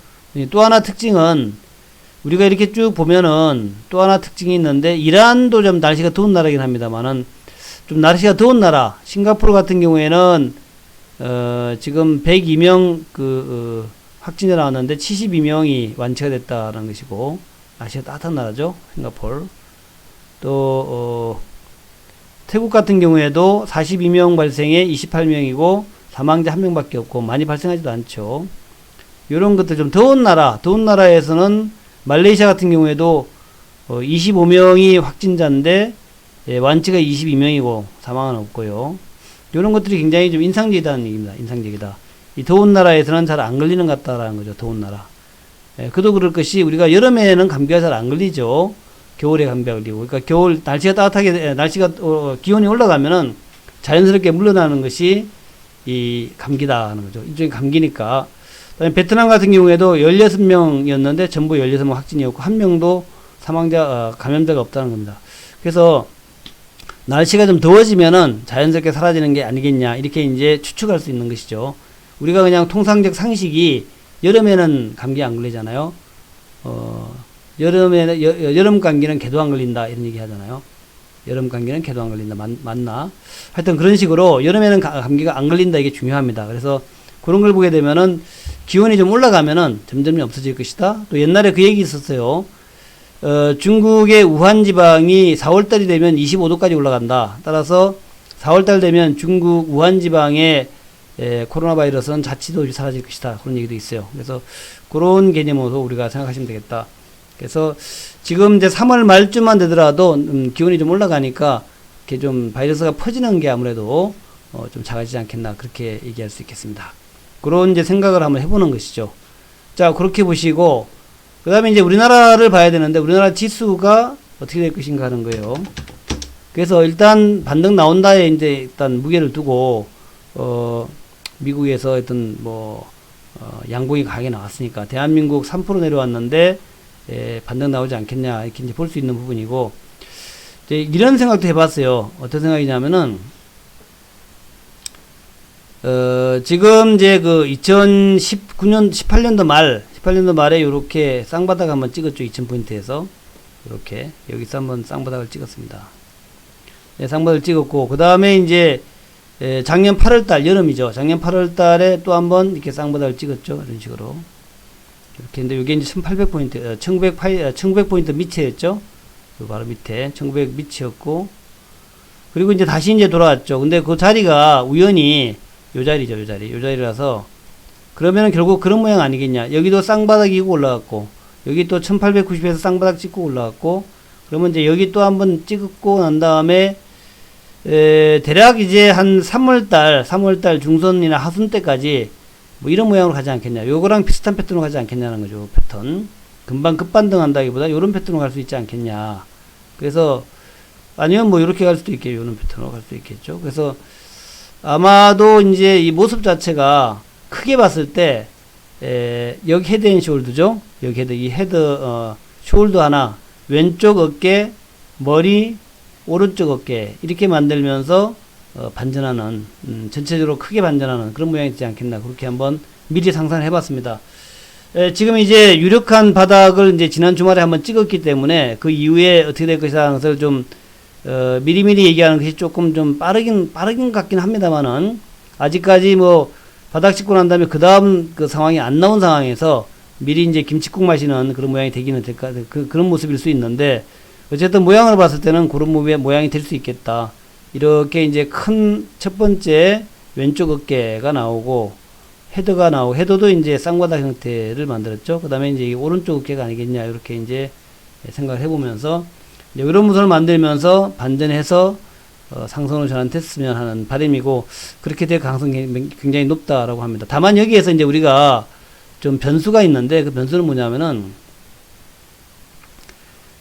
또 하나 특징은 우리가 이렇게 쭉 보면은 또 하나 특징이 있는데, 이란도 좀 날씨가 더운 나라긴 합니다만은 좀 날씨가 더운 나라, 싱가포르 같은 경우에는 지금 102명 확진자 나왔는데 72명이 완치가 됐다는 것이고, 날씨가 따뜻한 나라죠, 싱가포르. 또 태국 같은 경우에도 42명 발생에 28명이고 사망자 1명밖에 없고 많이 발생하지도 않죠. 이런 것들 좀 더운 나라에서는 말레이시아 같은 경우에도 25명이 확진자인데 완치가 22명이고 사망은 없고요. 이런 것들이 굉장히 좀 인상적이다는 얘기입니다. 인상적이다. 이 더운 나라에서는 잘 안 걸리는 것 같다라는 거죠. 더운 나라. 그도 그럴 것이, 우리가 여름에는 감기가 잘 안 걸리죠. 겨울에 감기가 걸리고. 그러니까 겨울 날씨가 따뜻하게, 기온이 올라가면은 자연스럽게 물러나는 것이 이 감기다 하는 거죠. 일종의 감기니까. 그다음에 베트남 같은 경우에도 16명이었는데 전부 16명 확진이었고 한 명도 사망자, 감염자가 없다는 겁니다. 그래서 날씨가 좀 더워지면은 자연스럽게 사라지는 게 아니겠냐, 이렇게 이제 추측할 수 있는 것이죠. 우리가 그냥 통상적 상식이 여름에는 감기 안 걸리잖아요. 여름 감기는 개도 안 걸린다, 이런 얘기 하잖아요. 여름 감기는 개도 안 걸린다. 맞나? 하여튼 그런 식으로 여름에는 감기가 안 걸린다, 이게 중요합니다. 그래서 그런 걸 보게 되면은 기온이 좀 올라가면은 점점 없어질 것이다. 또 옛날에 그 얘기 있었어요. 중국의 우한 지방이 4월달이 되면 25도까지 올라간다. 따라서 4월달 되면 중국 우한 지방의 코로나 바이러스는 자치도 사라질 것이다. 그런 얘기도 있어요. 그래서 그런 개념으로 우리가 생각하시면 되겠다. 그래서 지금 이제 3월 말쯤만 되더라도 기온이 좀 올라가니까 이렇게 좀 바이러스가 퍼지는 게 아무래도 좀 작아지지 않겠나, 그렇게 얘기할 수 있겠습니다. 그런 이제 생각을 한번 해보는 것이죠. 자, 그렇게 보시고 그 다음에 이제 우리나라를 봐야 되는데, 우리나라 지수가 어떻게 될 것인가 하는 거예요. 그래서 일단 반등 나온다에 이제 일단 무게를 두고 미국에서 하여튼 양봉이 강하게 나왔으니까 대한민국 3% 내려왔는데 반등 나오지 않겠냐, 이렇게 이제 볼 수 있는 부분이고, 이제 이런 생각도 해봤어요. 어떤 생각이냐면은 지금 이제 그 2019년 18년도 말에 요렇게 쌍바닥 한번 찍었죠. 2000포인트에서 이렇게 여기서 한번 쌍바닥을 찍었습니다. 네, 쌍바닥을 찍었고, 그 다음에 이제 작년 8월달, 여름이죠. 작년 8월달에 또 한번 이렇게 쌍바닥을 찍었죠. 이런 식으로. 이렇게. 근데 이게 이제 1800포인트, 1900포인트 밑에였죠. 바로 밑에 1900 밑이었고, 그리고 이제 다시 이제 돌아왔죠. 근데 그 자리가 우연히 요 자리죠, 요 자리. 요 자리라서 그러면은 결국 그런 모양 아니겠냐. 여기도 쌍바닥이고 올라갔고, 여기 또 1890에서 쌍바닥 찍고 올라갔고, 그러면 이제 여기 또 한번 찍고 난 다음에, 대략 이제 한 3월달 중선이나 하순 때까지 뭐 이런 모양으로 가지 않겠냐. 요거랑 비슷한 패턴으로 가지 않겠냐는 거죠, 패턴. 금방 급반등 한다기보다 요런 패턴으로 갈 수 있지 않겠냐. 그래서, 아니면 뭐 요렇게 갈 수도 있겠죠. 요런 패턴으로 갈 수도 있겠죠. 그래서 아마도 이제 이 모습 자체가 크게 봤을 때, 여기 헤드 앤 숄더죠. 여기 헤드, 이 헤드, 숄더 하나, 왼쪽 어깨, 머리, 오른쪽 어깨, 이렇게 만들면서, 반전하는, 전체적으로 크게 반전하는 그런 모양이 되지 않겠나. 그렇게 한번 미리 상상을 해봤습니다. 지금 이제 유력한 바닥을 이제 지난 주말에 한번 찍었기 때문에 그 이후에 어떻게 될 것이다 하는 것을 좀, 미리미리 얘기하는 것이 조금 좀 빠르긴 같긴 합니다만은, 아직까지 뭐, 바닥 찍고 난 다음에 그 다음 그 상황이 안 나온 상황에서 미리 이제 김칫국 마시는 그런 모양이 되기는 될까, 그런 모습일 수 있는데, 어쨌든 모양을 봤을 때는 그런 모양이 될 수 있겠다. 이렇게 이제 큰 첫 번째 왼쪽 어깨가 나오고, 헤더가 나오고, 헤더도 이제 쌍바닥 형태를 만들었죠. 그 다음에 이제 오른쪽 어깨가 아니겠냐, 이렇게 이제 생각을 해보면서, 이런 모습을 만들면서 반전해서 상승으로 전환됐으면 하는 바람이고, 그렇게 될 가능성이 굉장히 높다라고 합니다. 다만 여기에서 이제 우리가 좀 변수가 있는데, 그 변수는 뭐냐면은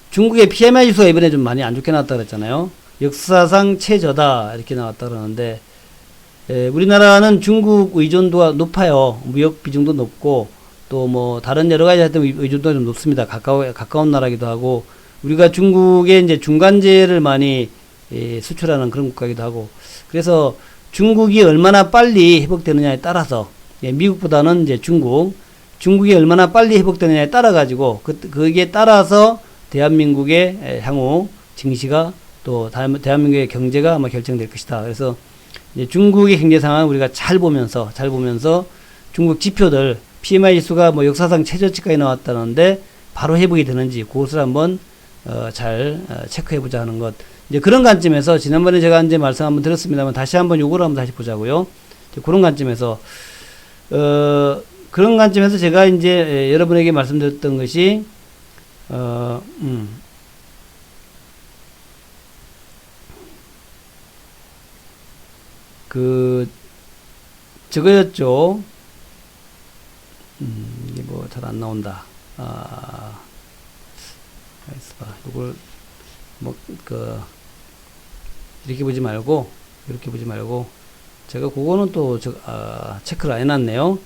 중국의 PMI 지수가 이번에 좀 많이 안 좋게 나왔다 그랬잖아요. 역사상 최저다 이렇게 나왔다 그러는데, 우리나라는 중국 의존도가 높아요. 무역 비중도 높고, 또 뭐 다른 여러 가지 하여튼 의존도가 좀 높습니다. 가까운 나라기도 하고, 우리가 중국에 이제 중간재를 많이 수출하는 그런 국가이기도 하고, 그래서 중국이 얼마나 빨리 회복되느냐에 따라서, 미국보다는 이제 중국이 얼마나 빨리 회복되느냐에 따라 가지고, 거기에 따라서 대한민국의 향후 증시가 또 대한민국의 경제가 아마 결정될 것이다. 그래서 이제 중국의 경제 상황을 우리가 잘 보면서 중국 지표들 PMI 지수가 뭐 역사상 최저치까지 나왔다는데 바로 회복이 되는지 그것을 한번 잘 체크해 보자 하는 것. 이제 그런 관점에서 지난번에 제가 이제 말씀 한번 드렸습니다만 다시 한번 요거를 한번 다시 보자고요. 그런 관점에서 그런 관점에서 제가 이제 여러분에게 말씀드렸던 것이 저거였죠. 이게 뭐 잘 안 나온다. 이걸 이렇게 보지 말고 이렇게 보지 말고 제가 그거는 또 체크를 안 해놨네요.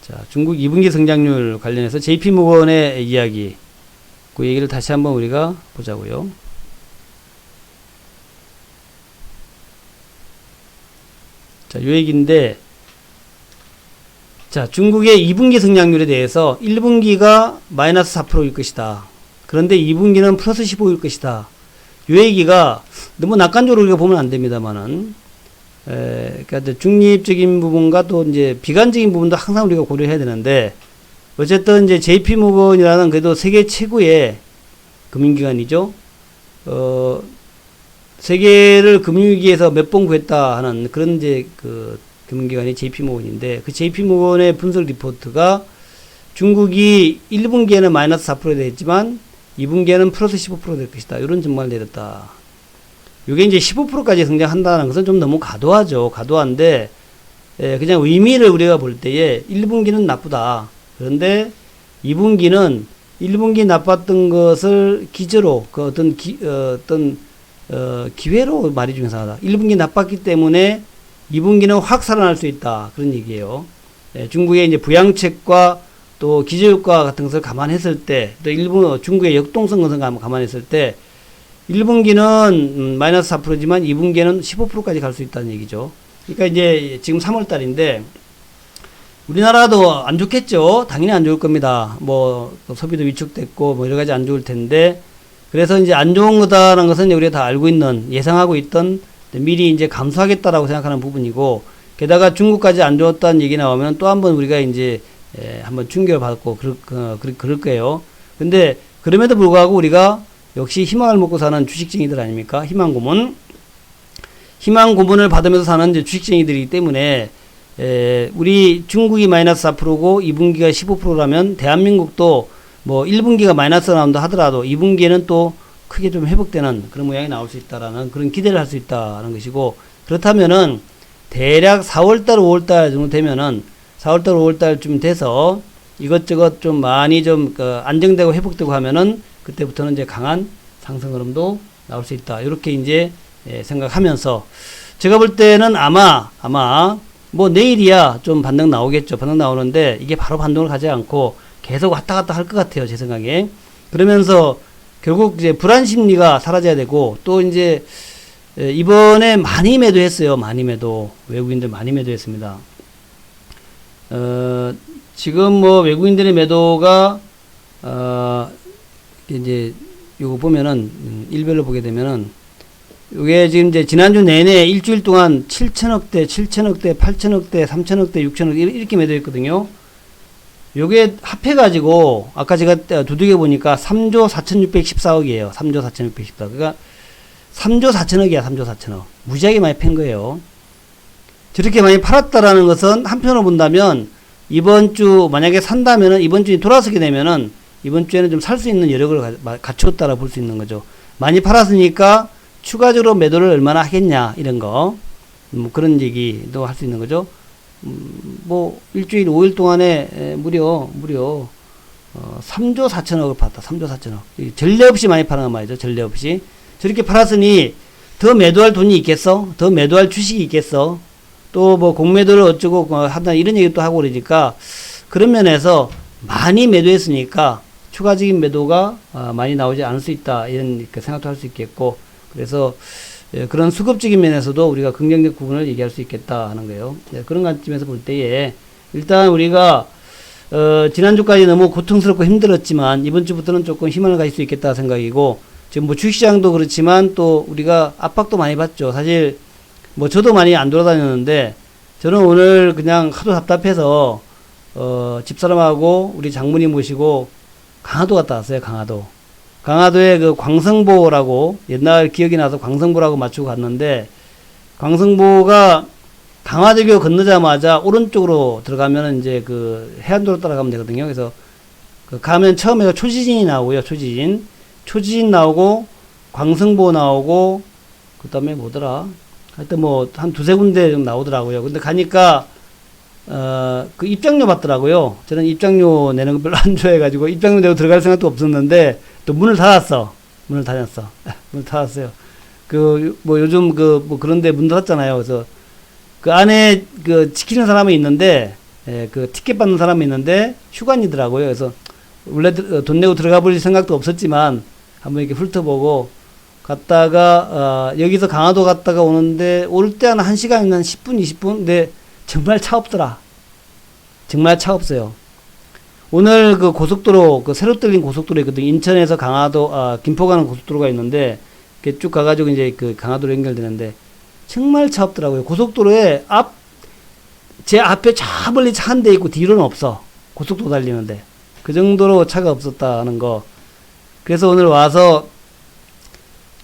자, 중국 2분기 성장률 관련해서 JP모건의 이야기, 그 얘기를 다시 한번 우리가 보자고요. 자, 요 얘기인데, 자, 중국의 2분기 성장률에 대해서 1분기가 마이너스 4%일 것이다. 그런데 2분기는 플러스 15일 것이다. 요 얘기가 너무 낙관적으로 우리가 보면 안 됩니다만은, 그러니까 중립적인 부분과 또 이제 비관적인 부분도 항상 우리가 고려해야 되는데, 어쨌든 이제 JP모건이라는 그래도 세계 최고의 금융기관이죠. 세계를 금융위기에서 몇 번 구했다 하는 그런 이제 그 금융기관이 JP모건인데, 그 JP모건의 분석 리포트가 중국이 1분기에는 마이너스 4% 됐지만 2분기에는 플러스 15% 될 것이다. 이런 전망을 내렸다. 이게 이제 15%까지 성장한다는 것은 좀 너무 과도하죠. 과도한데, 그냥 의미를 우리가 볼 때에 1분기는 나쁘다. 그런데 2분기는 1분기 나빴던 것을 기저로, 기회로 말이 좀 이상하다. 1분기 나빴기 때문에 2분기는 확 살아날 수 있다. 그런 얘기예요. 중국의 이제 부양책과 또 기저효과 같은 것을 감안했을 때, 또 중국의 역동성 것을 감안했을 때, 1분기는 마이너스 4%지만 2분기에는 15%까지 갈 수 있다는 얘기죠. 그러니까 이제 지금 3월 달인데, 우리나라도 안 좋겠죠. 당연히 안 좋을 겁니다. 뭐, 소비도 위축됐고, 뭐 여러 가지 안 좋을 텐데, 그래서 이제 안 좋은 거다라는 것은 우리가 다 알고 있는, 예상하고 있던, 미리 이제 감수하겠다라고 생각하는 부분이고, 게다가 중국까지 안 좋았다는 얘기 나오면 또 한 번 우리가 이제 한번 충격을 받고 그럴 거예요. 근데 그럼에도 불구하고 우리가 역시 희망을 먹고 사는 주식쟁이들 아닙니까? 희망 고문을 받으면서 사는 이제 주식쟁이들이기 때문에 우리 중국이 마이너스 4%고 2분기가 15%라면 대한민국도 뭐 1분기가 마이너스 나온다 하더라도 2분기에는 또 크게 좀 회복되는 그런 모양이 나올 수 있다라는 그런 기대를 할 수 있다는 것이고, 그렇다면은 대략 4월달 5월달 정도 되면은 4월달 5월달쯤 돼서 이것저것 좀 많이 좀 안정되고 회복되고 하면은 그때부터는 이제 강한 상승 흐름도 나올 수 있다. 이렇게 이제 생각하면서 제가 볼 때는 아마 뭐 내일이야 좀 반등 나오겠죠. 반등 나오는데 이게 바로 반등을 가지 않고 계속 왔다 갔다 할 것 같아요. 제 생각에. 그러면서 결국 이제 불안 심리가 사라져야 되고, 또 이제 이번에 많이 매도했어요. 많이 매도. 외국인들 많이 매도했습니다. 지금 뭐 외국인들의 매도가 이제 요거 보면은 일별로 보게 되면은 요게 지금 이제 지난주 내내 일주일 동안 7천억대, 8천억대, 3천억대, 6천억 이렇게 매도했거든요. 요게 합해가지고 아까 제가 두들겨 보니까 3조 4,614억이에요. 3조 4,614억. 그러니까 3조 4천억이야. 3조 4천억. 무지하게 많이 팬 거예요. 저렇게 많이 팔았다라는 것은 한편으로 본다면 이번 주 만약에 산다면은 이번 주에 돌아서게 되면은 이번 주에는 좀 살 수 있는 여력을 갖추었다라 볼 수 있는 거죠. 많이 팔았으니까 추가적으로 매도를 얼마나 하겠냐 이런 거 그런 얘기도 할 수 있는 거죠. 뭐 일주일 5일 동안에 무려 3조 4천억을 팔았다. 3조 4천억. 전례 없이 많이 파는 말이죠. 전례 없이. 저렇게 팔았으니 더 매도할 돈이 있겠어? 더 매도할 주식이 있겠어? 또 뭐 공매도를 어쩌고 한다 이런 얘기도 하고 그러니까 그런 면에서 많이 매도했으니까 추가적인 매도가 많이 나오지 않을 수 있다 이런 생각도 할 수 있겠고, 그래서 그런 수급적인 면에서도 우리가 긍정적 부분을 얘기할 수 있겠다 하는 거예요. 그런 관점에서 볼 때에 일단 우리가 지난주까지 너무 고통스럽고 힘들었지만 이번 주부터는 조금 희망을 가질 수 있겠다 생각이고, 지금 뭐 주식시장도 그렇지만 또 우리가 압박도 많이 받죠. 사실 뭐 저도 많이 안 돌아다녔는데 저는 오늘 그냥 하도 답답해서 집사람하고 우리 장모님 모시고 강화도 갔다 왔어요. 강화도에 그 광성보라고 옛날 기억이 나서 광성보라고 맞추고 갔는데, 광성보가 강화대교 건너자마자 오른쪽으로 들어가면 이제 그 해안도로 따라가면 되거든요. 그래서 그 가면 처음에 초지진이 나오고요. 초지진 나오고 광성보 나오고 그 다음에 뭐더라? 하여튼 뭐 한 두세 군데 좀 나오더라고요. 근데 가니까 그 입장료 받더라고요. 저는 입장료 내는 거 별로 안 좋아해가지고 입장료 내고 들어갈 생각도 없었는데 또 문을 닫았어요. 문을 닫았어요. 그 뭐 요즘 그 뭐 그런데 문 닫았잖아요. 그래서 그 안에 그 지키는 사람이 있는데 그 티켓 받는 사람이 있는데 휴관이더라고요. 그래서 원래 돈 내고 들어가 볼 생각도 없었지만 한번 이렇게 훑어보고 갔다가 여기서 강화도 갔다가 오는데 올 때 한 1시간이나 한 10분 20분 근데 정말 차 없더라. 정말 차 없어요. 오늘 그 고속도로 그 새로 뚫린 고속도로 있거든요. 인천에서 강화도 김포 가는 고속도로가 있는데 이렇게 쭉 가가지고 이제 그 강화도로 연결되는데 정말 차 없더라고요. 고속도로에 제 앞에 저 멀리 차 한 대 있고 뒤로는 없어. 고속도로 달리는데 그 정도로 차가 없었다는 거. 그래서 오늘 와서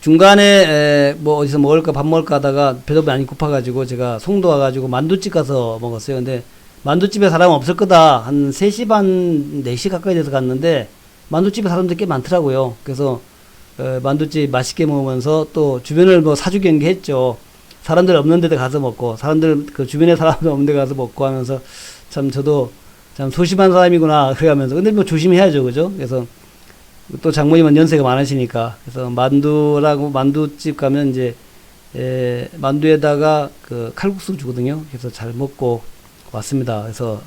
중간에 뭐 어디서 먹을까 밥 먹을까 하다가 배도 많이 고파가지고 제가 송도 와가지고 만두집 가서 먹었어요. 근데 만두집에 사람 없을 거다 한 3시 반 4시 가까이 돼서 갔는데 만두집에 사람들 꽤 많더라고요. 그래서 만두집 맛있게 먹으면서 또 주변을 뭐 사주 경계했죠. 사람들 없는 데도 가서 먹고 사람들 그 주변에 사람들 없는 데 가서 먹고 하면서 참 저도 참 소심한 사람이구나 그래가면서 근데 뭐 조심해야죠. 그죠? 그래서 또 장모님은 연세가 많으시니까 그래서 만두집 가면 이제 만두에다가 그 칼국수 주거든요. 그래서 잘 먹고 왔습니다. 그래서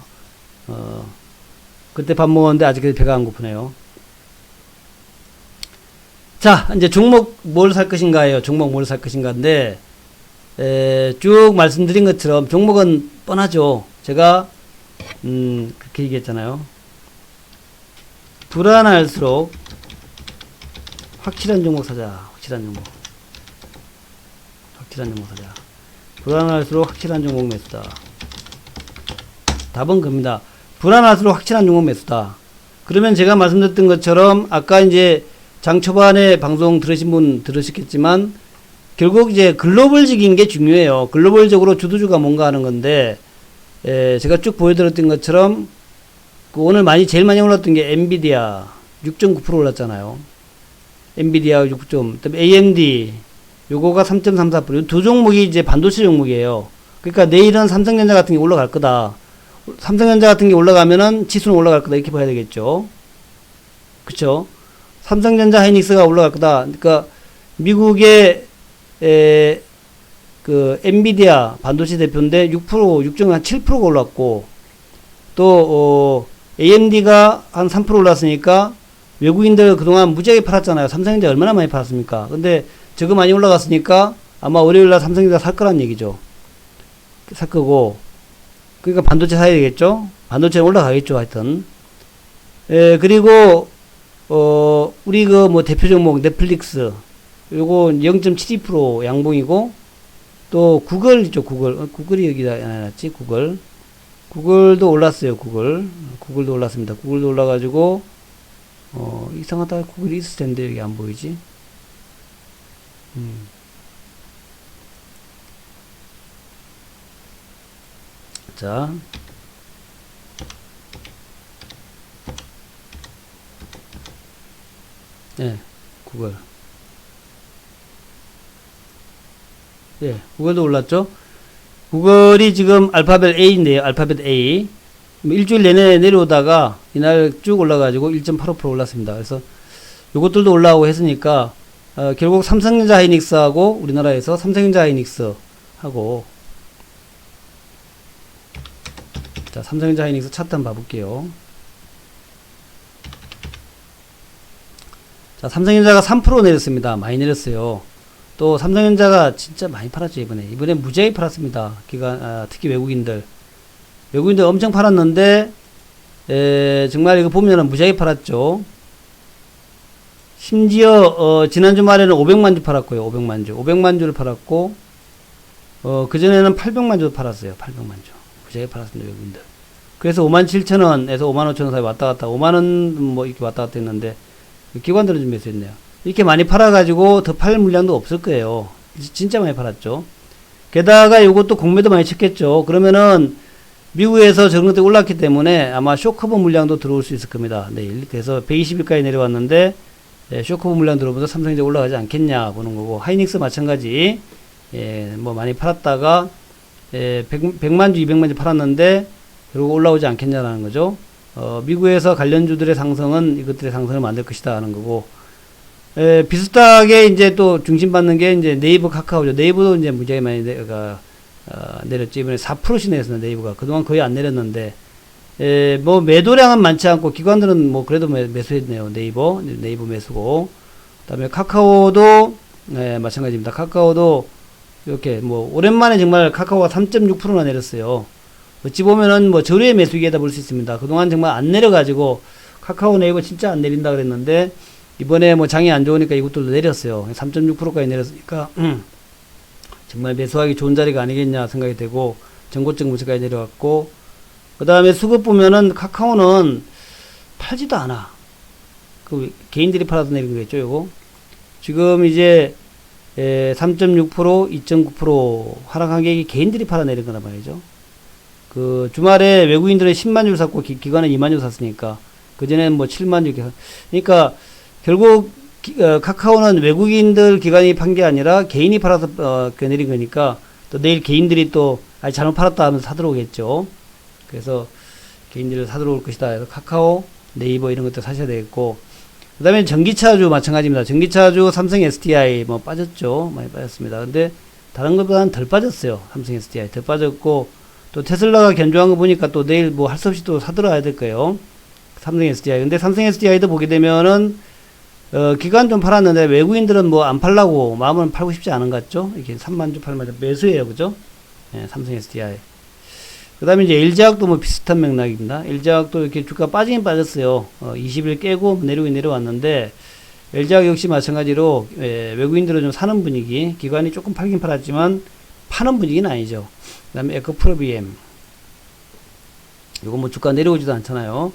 그때 밥 먹었는데 아직까지 배가 안 고프네요. 자, 이제 종목 뭘 살 것인가예요. 종목 뭘 살 것인가인데 쭉 말씀드린 것처럼 종목은 뻔하죠. 제가 그렇게 얘기했잖아요. 불안할수록 확실한 종목 사자. 확실한 종목 사자. 불안할수록 확실한 종목 매수다. 답은 겁니다. 불안할수록 확실한 종목 매수다. 그러면 제가 말씀드렸던 것처럼 아까 이제 장 초반에 방송 들으신 분 들으셨겠지만 결국 이제 글로벌적인 게 중요해요. 글로벌적으로 주도주가 뭔가 하는 건데 제가 쭉 보여드렸던 것처럼 오늘 제일 많이 올랐던 게 엔비디아 6.9% 올랐잖아요. 엔비디아 6. 그다음에 AMD 요거가 3.34%. 두 종목이 이제 반도체 종목이에요. 그러니까 내일은 삼성전자 같은 게 올라갈 거다. 삼성전자 같은 게 올라가면은 지수는 올라갈 거다. 이렇게 봐야 되겠죠. 그쵸? 삼성전자 하이닉스가 올라갈 거다. 그러니까 미국의 그 엔비디아 반도체 대표인데 6%, 6.7%가 올랐고 또 AMD가 한 3% 올랐으니까 외국인들 그동안 무지하게 팔았잖아요. 삼성전자 얼마나 많이 팔았습니까? 근데 저거 많이 올라갔으니까 아마 월요일날 삼성전자 살 거란 얘기죠. 살 거고 그러니까 반도체 사야 되겠죠. 반도체는 올라가겠죠. 하여튼 그리고 우리 그 뭐 대표 종목 넷플릭스 요거 0.72% 양봉이고 또 구글 있죠. 구글이 여기다 놨지. 구글도 올랐어요. 구글도 올랐습니다. 구글도 올라가지고 이상하다. 구글이 있을 텐데 여기 안 보이지. 자, 네, 구글. 예, 구글도 올랐죠? 구글이 지금 알파벳 A인데요. 알파벳 A. 일주일 내내 내려오다가 이날 쭉 올라가지고 1.85% 올랐습니다. 그래서 요것들도 올라오고 했으니까 결국 삼성전자 하이닉스하고 우리나라에서 삼성전자 하이닉스하고 자, 삼성전자 하이닉스 차트 한번 봐볼게요. 자, 삼성전자가 3% 내렸습니다. 많이 내렸어요. 또 삼성전자가 진짜 많이 팔았죠. 이번에 무지하게 팔았습니다. 특히 외국인들 엄청 팔았는데 정말 이거 보면은 무지하게 팔았죠. 심지어 지난 주말에는 500만 주 팔았고요. 500만 주를 팔았고 그전에는 800만 주도 팔았어요. 800만 주 무지하게 팔았습니다. 외국인들. 그래서 57,000원에서 55,000원 사이 왔다 갔다 5만원 뭐 이렇게 왔다 갔다 했는데 기관들은 좀 매수했네요. 이렇게 많이 팔아가지고 더 팔 물량도 없을 거예요. 진짜 많이 팔았죠. 게다가 이것도 공매도 많이 쳤겠죠. 그러면은 미국에서 저런 것들이 올랐기 때문에 아마 쇼커버 물량도 들어올 수 있을 겁니다. 내일. 그래서 120일까지 내려왔는데 쇼커버 물량 들어오면서 삼성전자 올라가지 않겠냐 보는 거고 하이닉스 마찬가지 뭐 많이 팔았다가 100만 주 200만 주 팔았는데 그리고 올라오지 않겠냐라는 거죠. 미국에서 관련주들의 상승은 이것들의 상승을 만들 것이다 하는 거고 비슷하게 이제 또 중심받는 게 이제 네이버 카카오죠. 네이버도 이제 무지하게 많이 내렸죠. 이번에 4%씩 내렸어요. 네이버가. 그동안 거의 안 내렸는데, 뭐 매도량은 많지 않고 기관들은 뭐 그래도 매수했네요. 네이버 매수고. 그 다음에 카카오도, 마찬가지입니다. 카카오도 이렇게 뭐 오랜만에 정말 카카오가 3.6%나 내렸어요. 어찌 보면은 뭐 저류의 매수기에다 볼 수 있습니다. 그동안 정말 안 내려가지고 카카오 네이버 진짜 안 내린다 그랬는데, 이번에 뭐 장이 안 좋으니까 이것들도 내렸어요. 3.6%까지 내렸으니까 정말 매수하기 좋은 자리가 아니겠냐 생각이 되고 전고점 근처까지 내려왔고 그 다음에 수급 보면은 카카오는 팔지도 않아. 그 개인들이 팔아서 내린 거겠죠. 요거 지금 이제 3.6% 2.9% 하락한 게 개인들이 팔아 내린 거란 말이죠. 그 주말에 외국인들은 10만 주를 샀고 기관은 2만 주 샀으니까 그전에는 뭐 7만 주 그러니까 결국 카카오는 외국인들 기관이 판 게 아니라 개인이 팔아서 내린 거니까 또 내일 개인들이 또 잘못 팔았다 하면서 사들어오겠죠. 그래서 개인들을 사들어올 것이다. 그래서 카카오, 네이버 이런 것들 사셔야 되겠고 그 다음에 전기차주 마찬가지입니다. 전기차주 삼성 SDI 뭐 빠졌죠. 많이 빠졌습니다. 근데 다른 것보다는 덜 빠졌어요. 삼성 SDI 덜 빠졌고 또 테슬라가 견조한 거 보니까 또 내일 뭐 할 수 없이 또 사들어야 될 거예요. 삼성 SDI. 근데 삼성 SDI도 보게 되면은 기관 좀 팔았는데 외국인들은 뭐 안 팔라고 마음은 팔고 싶지 않은 것 같죠? 이렇게 3만 주, 8만 주 매수해요. 그죠? 삼성 SDI. 그 다음에 이제 LG화학도 뭐 비슷한 맥락입니다. LG화학도 이렇게 주가 빠지긴 빠졌어요. 20일 깨고 내려오긴 내려왔는데 LG화학 역시 마찬가지로 외국인들은 좀 사는 분위기, 기관이 조금 팔긴 팔았지만 파는 분위기는 아니죠. 그 다음에 에코프로비엠. 요거 뭐 주가 내려오지도 않잖아요.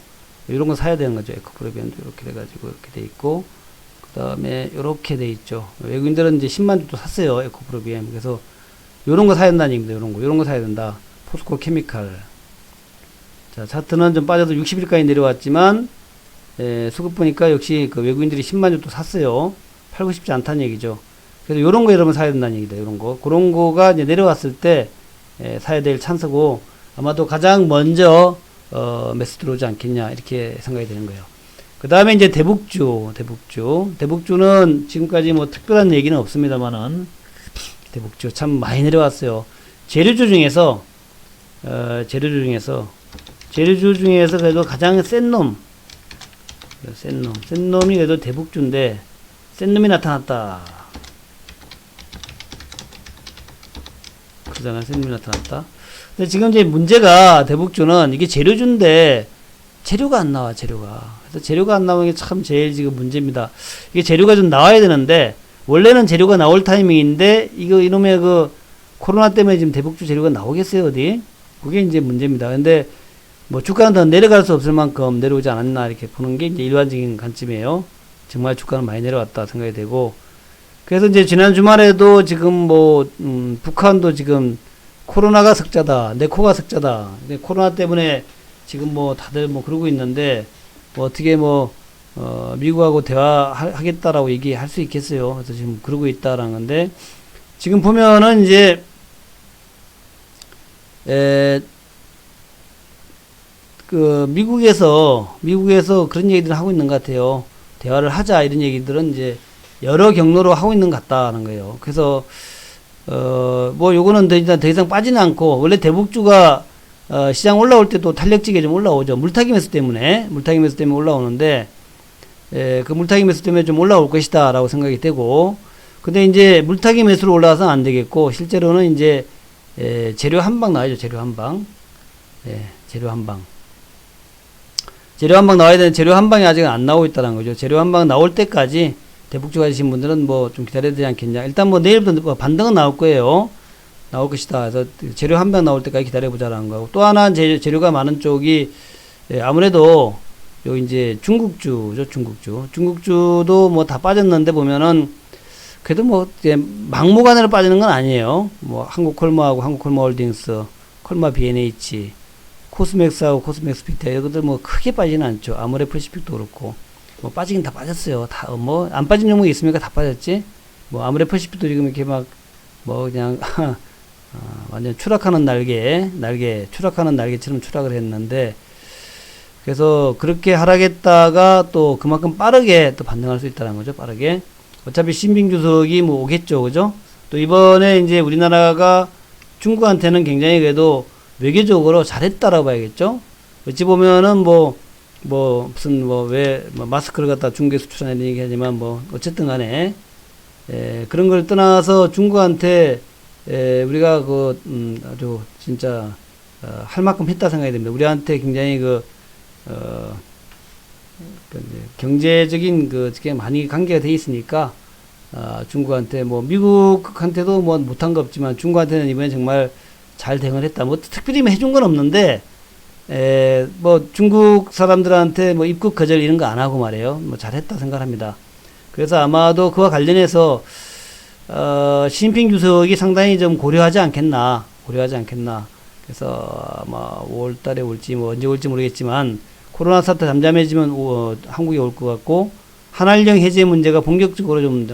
이런 거 사야 되는 거죠. 에코프로비안도 이렇게 돼가지고 이렇게 돼 있고, 그 다음에 이렇게 돼 있죠. 외국인들은 이제 10만 주도 샀어요. 에코프로비안. 그래서 요런 거 사야 된다는 얘기입니다. 요런 거 사야 된다. 포스코 케미칼. 자, 차트는 좀 빠져서 60일까지 내려왔지만, 수급 보니까 역시 그 외국인들이 10만 주도 샀어요. 팔고 싶지 않다는 얘기죠. 그래서 요런 거 여러분 사야 된다는 얘기다. 요런 거. 그런 거가 이제 내려왔을 때, 사야 될 찬스고, 아마도 가장 먼저, 매수 들어오지 않겠냐, 이렇게 생각이 되는 거예요. 그 다음에 이제 대북주는 지금까지 뭐 특별한 얘기는 없습니다만은, 대북주 참 많이 내려왔어요. 재료주 중에서 그래도 가장 센 놈이 그래도 대북주인데, 센 놈이 나타났다. 그잖아, 센 놈이 나타났다. 근데 지금 이제 문제가 대북주는 이게 재료주인데, 재료가 안 나와, 재료가. 그래서 재료가 안 나오는 게 참 제일 지금 문제입니다. 이게 재료가 좀 나와야 되는데, 원래는 재료가 나올 타이밍인데, 이놈의 그, 코로나 때문에 지금 대북주 재료가 나오겠어요, 어디? 그게 이제 문제입니다. 근데, 뭐, 주가는 더 내려갈 수 없을 만큼 내려오지 않았나, 이렇게 보는 게 이제 일반적인 관점이에요. 정말 주가는 많이 내려왔다 생각이 되고. 그래서 이제 지난 주말에도 지금 뭐, 북한도 지금 코로나가 석자다, 내 코가 석자다. 근데 코로나 때문에 지금 뭐 다들 뭐 그러고 있는데, 뭐 어떻게 뭐, 미국하고 대화하겠다라고 얘기할 수 있겠어요. 그래서 지금 그러고 있다라는 건데, 지금 보면은 이제, 미국에서 그런 얘기들을 하고 있는 것 같아요. 대화를 하자, 이런 얘기들은 이제 여러 경로로 하고 있는 것 같다는 거예요. 그래서, 뭐 요거는 더 이상 빠지는 않고, 원래 대북주가, 시장 올라올 때도 탄력적이게 좀 올라오죠. 물타기 매수 때문에 올라오는데, 그 물타기 매수 때문에 좀 올라올 것이다, 라고 생각이 되고, 근데 이제 물타기 매수로 올라와서는 안 되겠고, 실제로는 이제, 재료 한 방 나와야죠, 재료 한 방. 재료 한 방. 재료 한 방 나와야 되는데, 재료 한 방이 아직 안 나오고 있다는 거죠. 재료 한 방 나올 때까지, 대북주 가지신 분들은 뭐 좀 기다려야 되지 않겠냐. 일단 뭐 내일부터 뭐 반등은 나올 거예요. 나올 것이다. 그래서 재료 한 방 나올 때까지 기다려보자라는 거고. 또 하나 재료가 많은 쪽이, 아무래도, 요 이제 중국주죠, 중국주도 뭐 다 빠졌는데 보면은, 그래도 뭐, 이제 막무가내로 빠지는 건 아니에요. 뭐, 한국콜마하고 한국콜마홀딩스, 콜마 B&H, 코스맥스하고 코스맥스 빅테크, 이것들 뭐 크게 빠지는 않죠. 아모레퍼시픽도 그렇고. 뭐 빠지긴 다 빠졌어요. 다, 뭐, 안 빠진 종목이 있습니까? 다 빠졌지? 뭐, 아모레퍼시픽도 지금 이렇게 막, 뭐, 그냥, 완전 추락하는 추락하는 날개처럼 추락을 했는데, 그래서 그렇게 하락했다가 또 그만큼 빠르게 또 반등할 수 있다는 거죠. 빠르게. 어차피 신빙 주석이 뭐 오겠죠. 그죠? 또 이번에 이제 우리나라가 중국한테는 굉장히 그래도 외교적으로 잘했다라고 봐야겠죠? 어찌 보면은 왜 마스크를 갖다 중국에 수출하는 얘기 하지만 어쨌든 간에, 그런 걸 떠나서 중국한테, 우리가 아주 진짜, 할 만큼 했다 생각이 됩니다. 우리한테 굉장히 경제적인 그게 많이 관계가 돼 있으니까, 중국한테 미국한테도 못한 거 없지만 중국한테는 이번에 정말 잘 대응을 했다. 특별히 해준 건 없는데, 중국 사람들한테 입국 거절 이런 거 안 하고 말이에요. 잘했다 생각합니다. 그래서 아마도 그와 관련해서, 시진핑 주석이 상당히 좀 고려하지 않겠나. 그래서 아마 5월 달에 올지 언제 올지 모르겠지만, 코로나 사태 잠잠해지면 한국에 올 것 같고, 한알령 해제 문제가 본격적으로 좀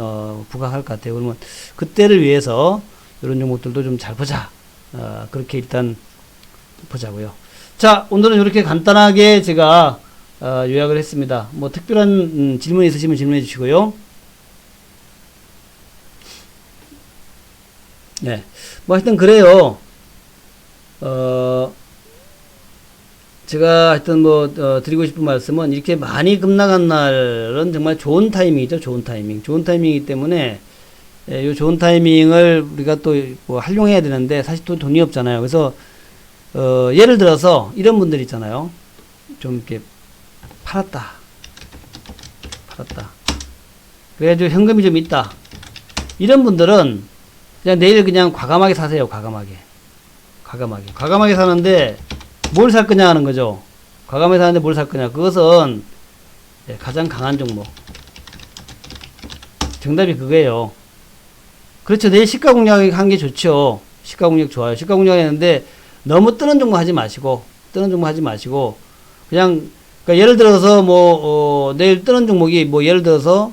부각할 것 같아요. 그러면 그때를 위해서 이런 종목들도 좀 잘 보자. 그렇게 일단 보자고요. 자, 오늘은 이렇게 간단하게 제가 요약을 했습니다. 특별한 질문 있으시면 질문해 주시고요. 네, 하여튼 그래요. 제가 하여튼 드리고 싶은 말씀은, 이렇게 많이 급락한 날은 정말 좋은 타이밍이죠. 좋은 타이밍이기 때문에, 요 좋은 타이밍을 우리가 또 활용해야 되는데, 사실 또 돈이 없잖아요. 그래서, 예를 들어서, 이런 분들 있잖아요. 좀 이렇게, 팔았다. 그래가지고 현금이 좀 있다. 이런 분들은, 그냥 내일 그냥 과감하게 사세요. 과감하게 사는데, 뭘 살 거냐 하는 거죠. 과감해서 하는데 뭘 살 거냐. 그것은 가장 강한 종목. 정답이 그거예요. 그렇죠. 내일 시가 공략 한 게 좋죠. 시가 공략 좋아요. 시가 공략 했는데 너무 뜨는 종목 하지 마시고, 그냥, 그러니까 예를 들어서 내일 뜨는 종목이 예를 들어서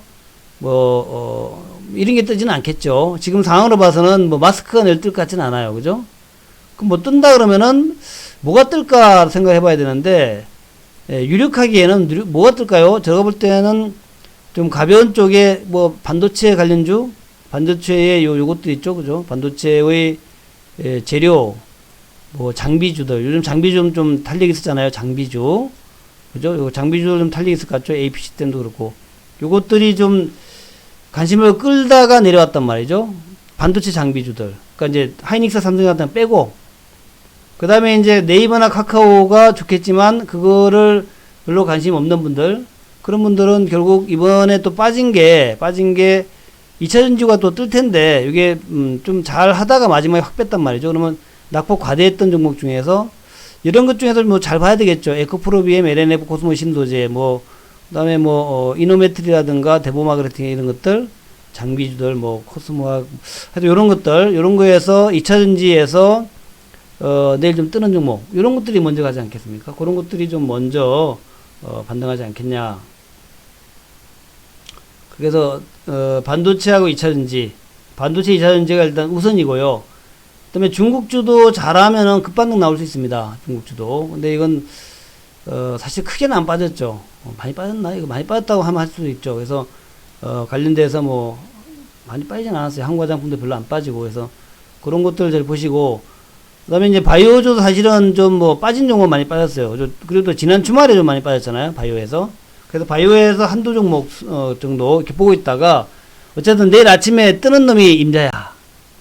이런 게 뜨지는 않겠죠. 지금 상황으로 봐서는 마스크가 내일 뜰 것 같지는 않아요. 그죠? 그럼 뜬다 그러면은 뭐가 뜰까 생각해 봐야 되는데, 유력하기에는 뭐가 뜰까요? 제가 볼 때는 좀 가벼운 쪽에 반도체 관련주, 반도체의 요것도 있죠. 그죠? 반도체의 재료, 장비주들. 요즘 장비주 좀 탄력이 있었잖아요. 장비주. 그죠? 요 장비주 좀 탄력이 있을 것 같죠? APC 때도 그렇고. 요것들이 좀 관심을 끌다가 내려왔단 말이죠. 반도체 장비주들. 그러니까 이제 하이닉스, 삼성 같은 거 빼고, 그 다음에 이제 네이버나 카카오가 좋겠지만, 그거를 별로 관심 없는 분들, 그런 분들은 결국 이번에 또 빠진 게 2차전지가 또 뜰 텐데, 이게, 좀 잘 하다가 마지막에 확 뺐단 말이죠. 그러면 낙폭 과대했던 종목 중에서, 이런 것 중에서 잘 봐야 되겠죠. 에코프로비엠, LNF, 코스모 신도제, 그 다음에 이노메트리라든가 데보마그네틱 이런 것들, 장비주들, 코스모학, 하여튼 요런 것들, 요런 거에서 2차전지에서, 내일 좀 뜨는 종목, 요런 것들이 먼저 가지 않겠습니까? 그런 것들이 좀 먼저, 반등하지 않겠냐. 그래서, 반도체하고 2차전지, 반도체 2차전지가 일단 우선이고요. 그 다음에 중국주도 잘하면은 급반등 나올 수 있습니다. 중국주도. 근데 이건, 사실 크게는 안 빠졌죠. 많이 빠졌나? 이거 많이 빠졌다고 하면 할 수도 있죠. 그래서, 관련돼서 많이 빠지진 않았어요. 한국 화장품도 별로 안 빠지고. 그래서, 그런 것들을 잘 보시고, 그 다음에 이제 바이오주도 사실은 좀 빠진 종목 많이 빠졌어요. 그래도 지난 주말에 좀 많이 빠졌잖아요. 바이오에서. 그래서 바이오에서 한두 종목, 정도 이렇게 보고 있다가, 어쨌든 내일 아침에 뜨는 놈이 임자야.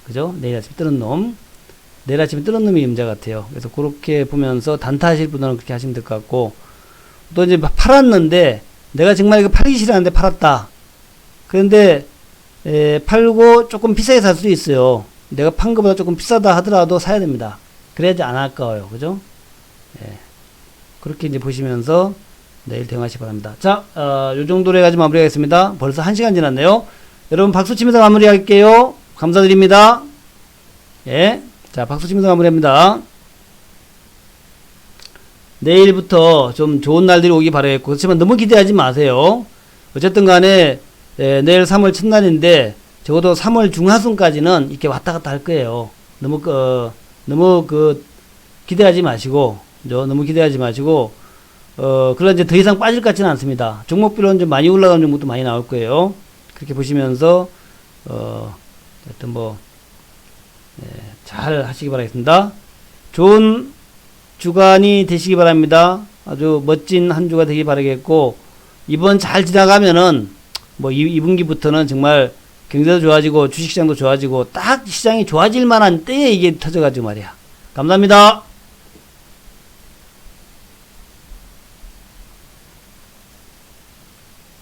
그죠? 내일 아침에 뜨는 놈이 임자 같아요. 그래서 그렇게 보면서 단타 하실 분들은 그렇게 하시면 될 것 같고, 또 이제 팔았는데, 내가 정말 이거 팔기 싫었는데 팔았다. 그런데, 팔고 조금 비싸게 살 수도 있어요. 내가 판 것보다 조금 비싸다 하더라도 사야 됩니다. 그래야지 안 아까워요. 그죠? 그렇게 이제 보시면서 내일 대응하시기 바랍니다. 자, 요 정도로 해가지고 마무리하겠습니다. 벌써 1시간 지났네요. 여러분 박수 치면서 마무리할게요. 감사드립니다. 예. 자, 박수 치면서 마무리합니다. 내일부터 좀 좋은 날들이 오기 바라겠고, 그렇지만 너무 기대하지 마세요. 어쨌든 간에, 내일 3월 첫날인데, 적어도 3월 중하순까지는 이렇게 왔다 갔다 할 거예요. 너무 기대하지 마시고, 그러나 이제 더 이상 빠질 것 같지는 않습니다. 종목별로는 좀 많이 올라가는 종목도 많이 나올 거예요. 그렇게 보시면서, 하여튼 잘 하시기 바라겠습니다. 좋은 주간이 되시기 바랍니다. 아주 멋진 한 주가 되기 바라겠고, 이번 잘 지나가면은, 2분기부터는 정말 경제도 좋아지고, 주식시장도 좋아지고, 딱 시장이 좋아질 만한 때에 이게 터져가지고 말이야. 감사합니다.